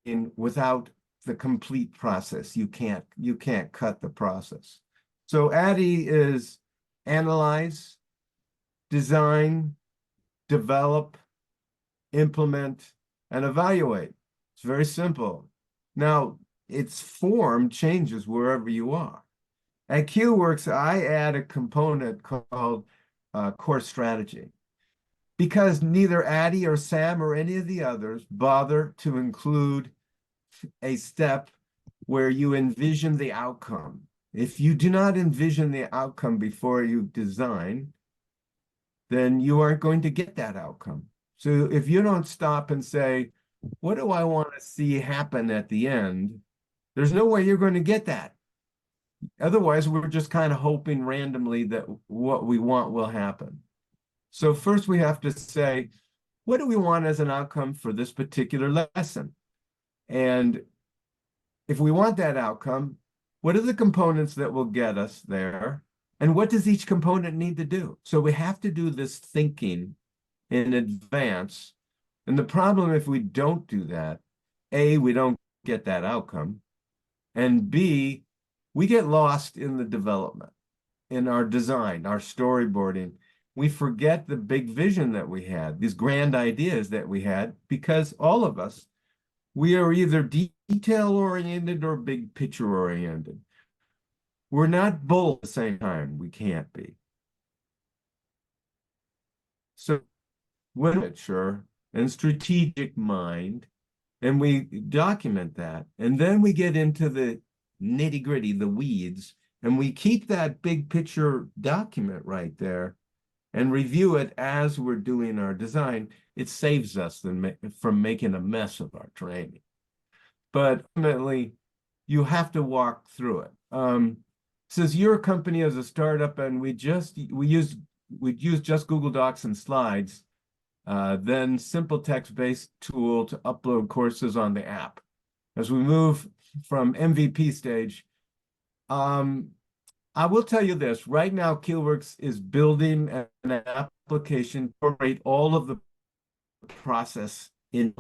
in without the complete process. You can't cut the process. So ADDIE is analyze, design, develop, implement, and evaluate. It's very simple. Now, its form changes wherever you are. At QWorks, I add a component called course strategy because neither Addie or Sam or any of the others bother to include a step where you envision the outcome. If you do not envision the outcome before you design, then you aren't going to get that outcome. So if you don't stop and say, what do I want to see happen at the end? There's no way you're going to get that. Otherwise, we're just kind of hoping randomly that what we want will happen. So first we have to say, what do we want as an outcome for this particular lesson? And if we want that outcome, what are the components that will get us there? And what does each component need to do? So we have to do this thinking in advance And the problem if we don't do that, A, we don't get that outcome, and B, we get lost in the development, in our design, our storyboarding. We forget the big vision that we had, these grand ideas that we had, because all of us, we are either detail oriented or big picture oriented. We're not both at the same time. We can't be. So, with sure and strategic mind, and we document that, and then we get into the nitty gritty, the weeds, and we keep that big picture document right there and review it as we're doing our design. It saves us from making a mess of our training. But ultimately, you have to walk through it. Since your company is a startup and we use just Google Docs and slides, then simple text-based tool to upload courses on the app. As we move from MVP stage, I will tell you this, right now, Keelworks is building an application to incorporate all of the process in.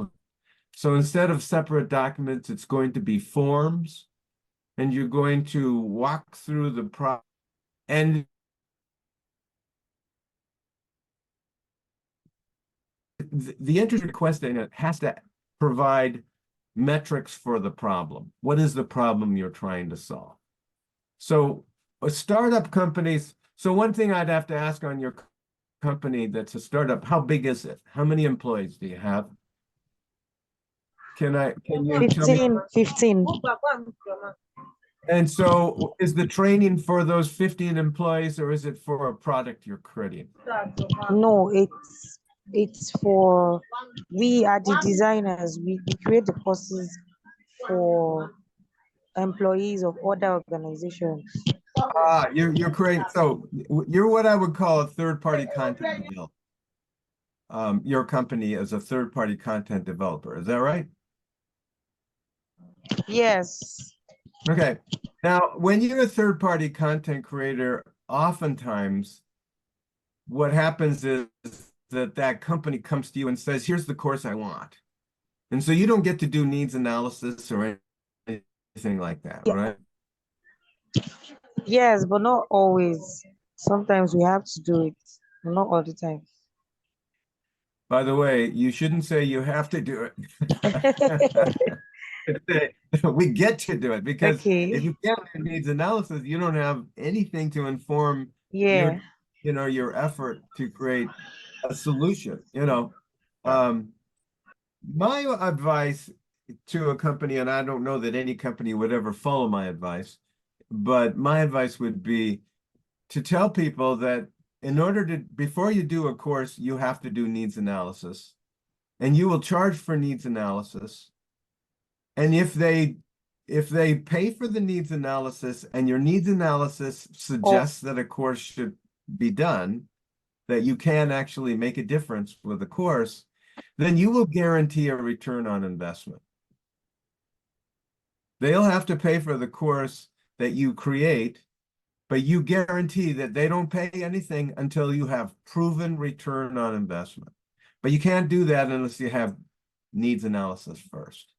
So instead of separate documents, it's going to be forms, and you're going to walk through the process. And the entry request data has to provide metrics for the problem. What is the problem you're trying to solve? So startup companies, so one thing I'd have to ask on your company that's a startup, how big is it? How many employees do you have? Can you tell me? 15. And so is the training for those 15 employees or is it for a product you're creating? No, it's for, we are the designers. We create the courses for employees of other organizations. You're creating, so you're what I would call a third-party content developer. Your company is a third-party content developer. Is that right? Yes. Okay. Now, when you're a third-party content creator, oftentimes what happens is that company comes to you and says, here's the course I want. And so you don't get to do needs analysis or anything like that, Yeah. right? Yes, but not always. Sometimes we have to do it, but not all the time. By the way, you shouldn't say you have to do it. We get to do it because Okay. if you can't do needs analysis, you don't have anything to inform Yeah. your effort to create a solution, My advice to a company, and I don't know that any company would ever follow my advice, but my advice would be to tell people that before you do a course, you have to do needs analysis, and you will charge for needs analysis. And if they pay for the needs analysis and your needs analysis suggests that a course should be done, that you can actually make a difference with the course, then you will guarantee a return on investment. They'll have to pay for the course that you create, but you guarantee that they don't pay anything until you have proven return on investment. But you can't do that unless you have needs analysis first.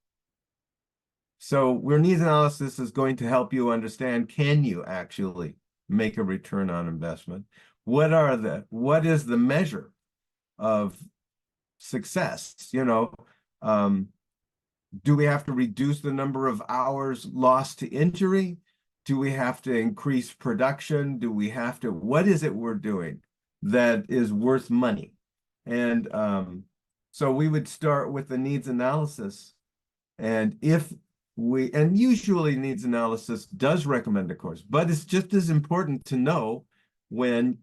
So where needs analysis is going to help you understand, can you actually make a return on investment? What is the measure of success? Do we have to reduce the number of hours lost to injury? Do we have to increase production? What is it we're doing that is worth money? And so we would start with the needs analysis. And usually needs analysis does recommend a course, but it's just as important to know when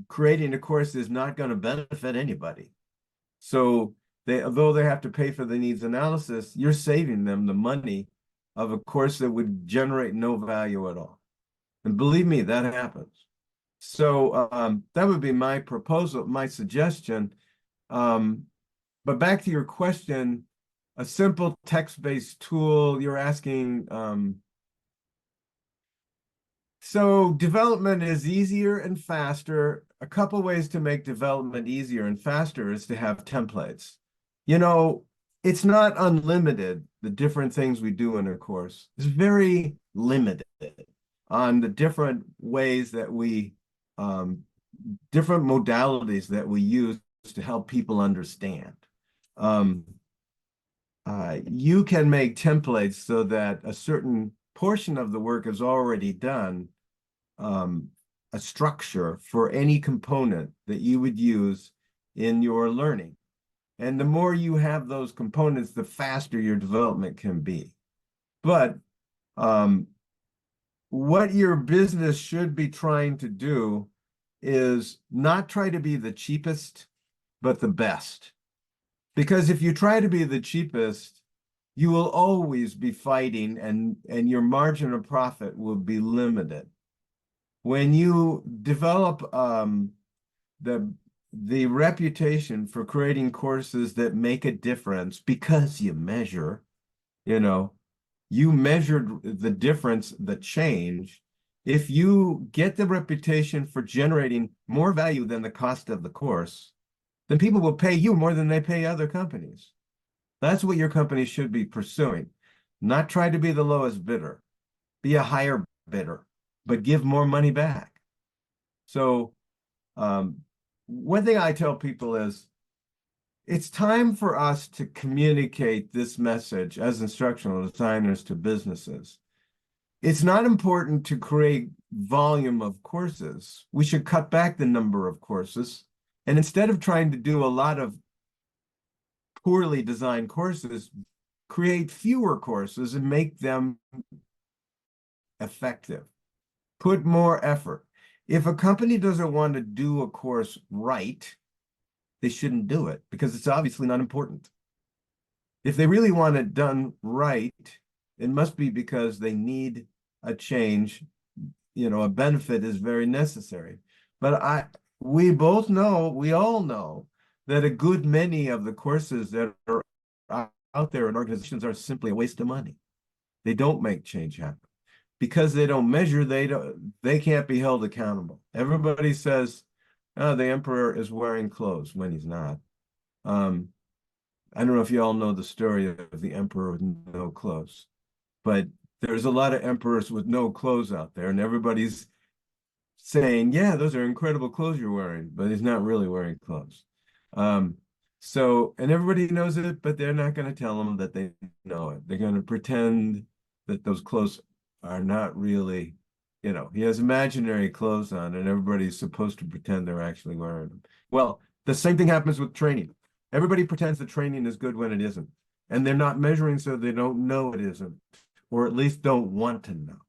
creating a course is not going to benefit anybody. So although they have to pay for the needs analysis, you're saving them the money of a course that would generate no value at all. And believe me, that happens. So that would be my proposal, my suggestion. But back to your question, a simple text-based tool, you're asking, so development is easier and faster. A couple ways to make development easier and faster is to have templates. you know, it's not unlimited, the different things we do in a course. It's very limited on the different ways that we, different modalities that we use to help people understand. You can make templates so that a certain portion of the work is already done, a structure for any component that you would use in your learning. And the more you have those components, the faster your development can be. But what your business should be trying to do is not try to be the cheapest, but the best. Because if you try to be the cheapest, you will always be fighting, and your margin of profit will be limited. When you develop the reputation for creating courses that make a difference because you measure, you measured the difference, the change. If you get the reputation for generating more value than the cost of the course, then people will pay you more than they pay other companies. That's what your company should be pursuing. Not try to be the lowest bidder, be a higher bidder, but give more money back. So one thing I tell people is, it's time for us to communicate this message as instructional designers to businesses. It's not important to create volume of courses. We should cut back the number of courses. And instead of trying to do a lot of poorly designed courses, create fewer courses and make them effective. Put more effort. If a company doesn't want to do a course right, they shouldn't do it because it's obviously not important. If they really want it done right, it must be because they need a change. A benefit is very necessary. But we all know that a good many of the courses that are out there in organizations are simply a waste of money. They don't make change happen. Because they don't measure, they can't be held accountable. Everybody says, oh, the emperor is wearing clothes when he's not. I don't know if you all know the story of the emperor with no clothes, but there's a lot of emperors with no clothes out there, and everybody's saying, yeah, those are incredible clothes you're wearing, but he's not really wearing clothes. And everybody knows it, but they're not going to tell them that they know it. They're going to pretend that those clothes are not really, he has imaginary clothes on, and everybody's supposed to pretend they're actually wearing them. Well, the same thing happens with training. Everybody pretends that training is good when it isn't, and they're not measuring, so they don't know it isn't, or at least don't want to know.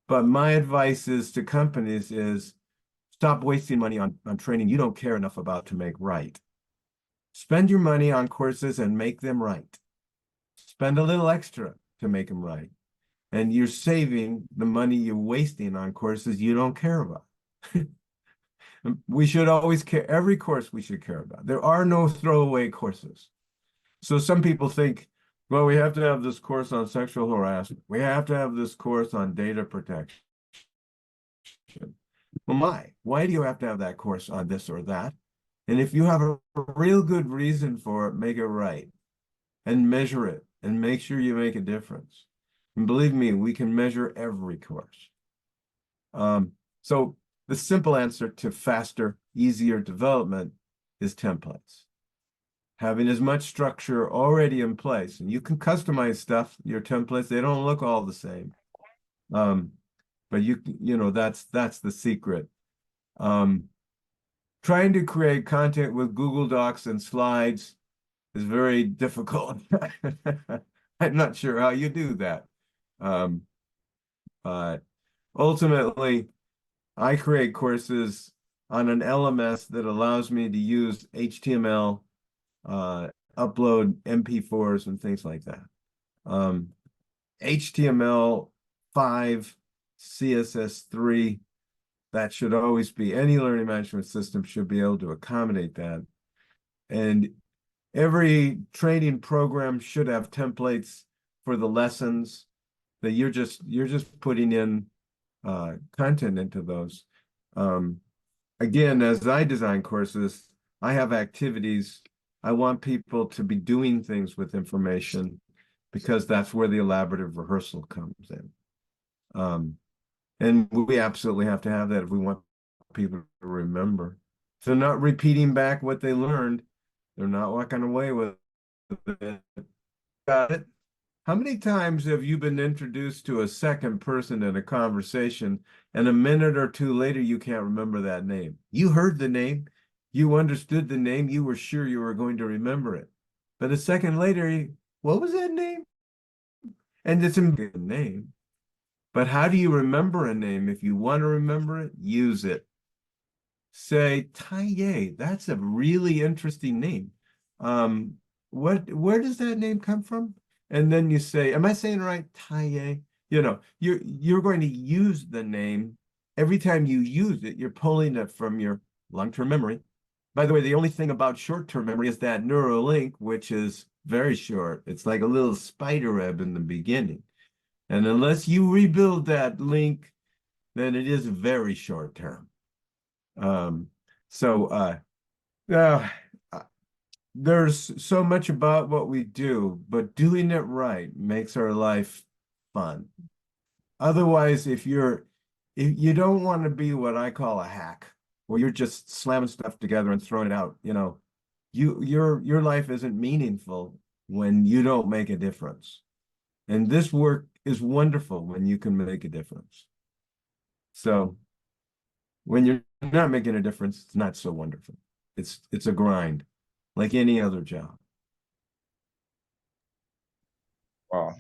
But my advice is to companies is stop wasting money on training you don't care enough about to make right. Spend your money on courses and make them right. Spend a little extra to make them right. And you're saving the money you're wasting on courses you don't care about. We should always care. Every course we should care about. There are no throwaway courses. So some people think, well, we have to have this course on sexual harassment. We have to have this course on data protection. Well, why do you have to have that course on this or that? And if you have a real good reason for it, make it right and measure it and make sure you make a difference. And believe me, we can measure every course. So the simple answer to faster, easier development is templates. Having as much structure already in place, and you can customize stuff, your templates, they don't look all the same. But that's the secret. Trying to create content with Google Docs and slides is very difficult. I'm not sure how you do that. But ultimately, I create courses on an LMS that allows me to use HTML, upload MP4s and things like that. HTML5, CSS3, that should always be, any learning management system should be able to accommodate that. And every training program should have templates for the lessons that you're just putting in content into those. Again, as I design courses, I have activities I want people to be doing things with information because that's where the elaborative rehearsal comes in. And we absolutely have to have that if we want people to remember. So not repeating back what they learned, they're not walking away with it. Got it? How many times have you been introduced to a second person in a conversation, and a minute or two later, you can't remember that name? You heard the name, you understood the name, you were sure you were going to remember it. But a second later, what was that name? And it's a name. But how do you remember a name? If you want to remember it, use it. Say, Taye, that's a really interesting name. Where does that name come from? And then you say, am I saying it right? Taye. You know, you're going to use the name. Every time you use it, you're pulling it from your long-term memory. By the way, the only thing about short-term memory is that neural link, which is very short. It's like a little spider web in the beginning. And unless you rebuild that link, then it is very short term. So uh, there's so much about what we do, but doing it right makes our life fun. Otherwise, if you don't want to be what I call a hack, where you're just slamming stuff together and throwing it out, you know, your life isn't meaningful when you don't make a difference. And this work is wonderful when you can make a difference. So when you're not making a difference, it's not so wonderful. It's a grind, like any other job. Wow.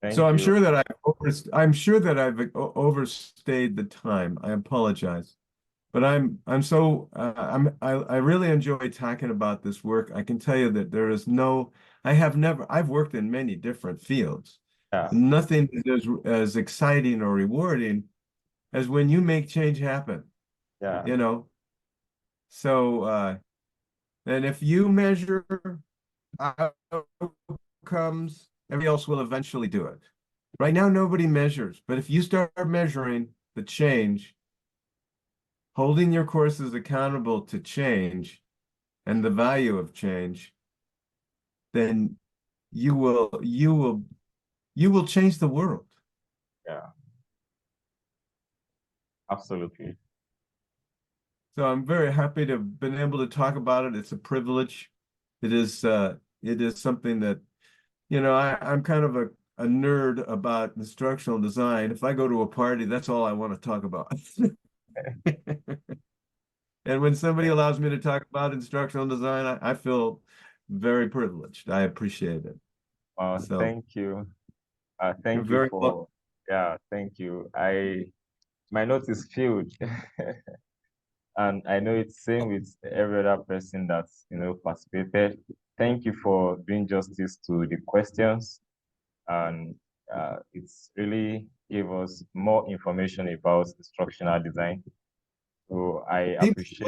So Thank I'm you. sure that I'm sure that I've overstayed the time. I apologize, but I really enjoy talking about this work. I can tell you that there is no I've worked in many different fields. Yeah. Nothing is as exciting or rewarding as when you make change happen, Yeah. you know. So and if you measure outcomes, everybody else will eventually do it. Right now, nobody measures, but if you start measuring the change, holding your courses accountable to change and the value of change, then you will change the world. Yeah. Absolutely. So I'm very happy to have been able to talk about it. It's a privilege. It is something that, you know, I'm kind of a nerd about instructional design. If I go to a party, that's all I want to talk about. And when somebody allows me to talk about instructional design, I feel very privileged. I appreciate it. So Thank you. you're Thank you very welcome. for, yeah, thank you. My note is filled. And I know it's same with every other person that's, participated. Thank you for doing justice to the questions. And it's really gave us more information about instructional design. So I appreciate,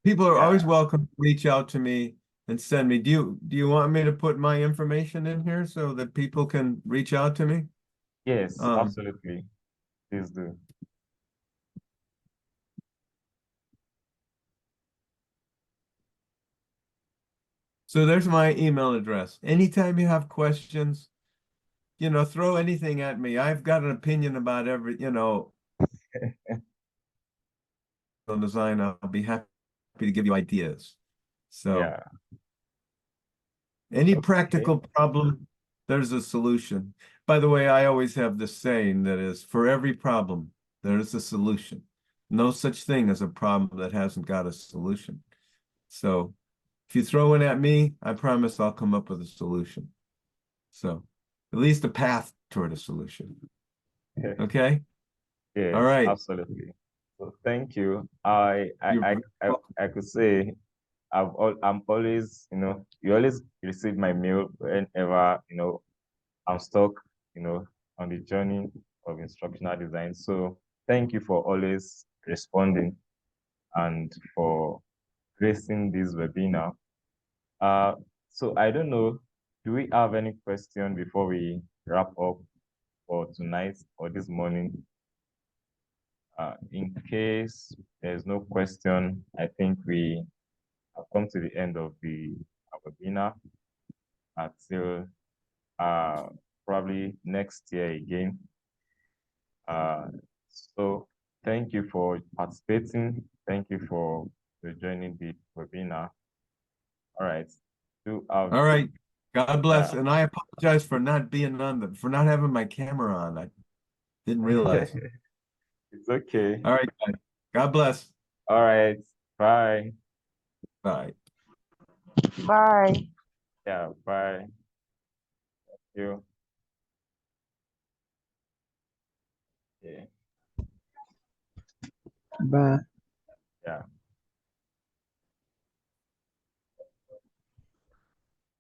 People are yeah, always welcome to reach out to me and send me. Do you want me to put my information in here so that people can reach out to me? yes, Um, absolutely. Please do. so there's my email address. Anytime you have questions, you know, throw anything at me. I've got an opinion about on design. I'll be happy to give you ideas. So Yeah, any okay. practical problem, there's a solution. By the way, I always have this saying that is, for every problem, there is a solution. No such thing as a problem that hasn't got a solution. So if you throw it at me, I promise I'll come up with a solution. So at least a path toward a solution. Okay? All Yes, right. absolutely. So thank you. I I You're I very I, welcome. I could say I'm always, you always receive my mail whenever, I'm stuck, on the journey of instructional design. So thank you for always responding and for gracing this webinar. Uh, so I don't know, do we have any question before we wrap up for tonight or this morning? In case there's no question, I think we have come to the end of the webinar until probably next year again. So thank you for participating. Thank you for joining the webinar. All right. All right. God bless. Yeah. And I apologize for not being for not having my camera on. I didn't realize. It's okay. All right, guys. God bless. All right. Bye. Bye. Bye. Yeah, bye. Thank you. Yeah. Bye. Yeah.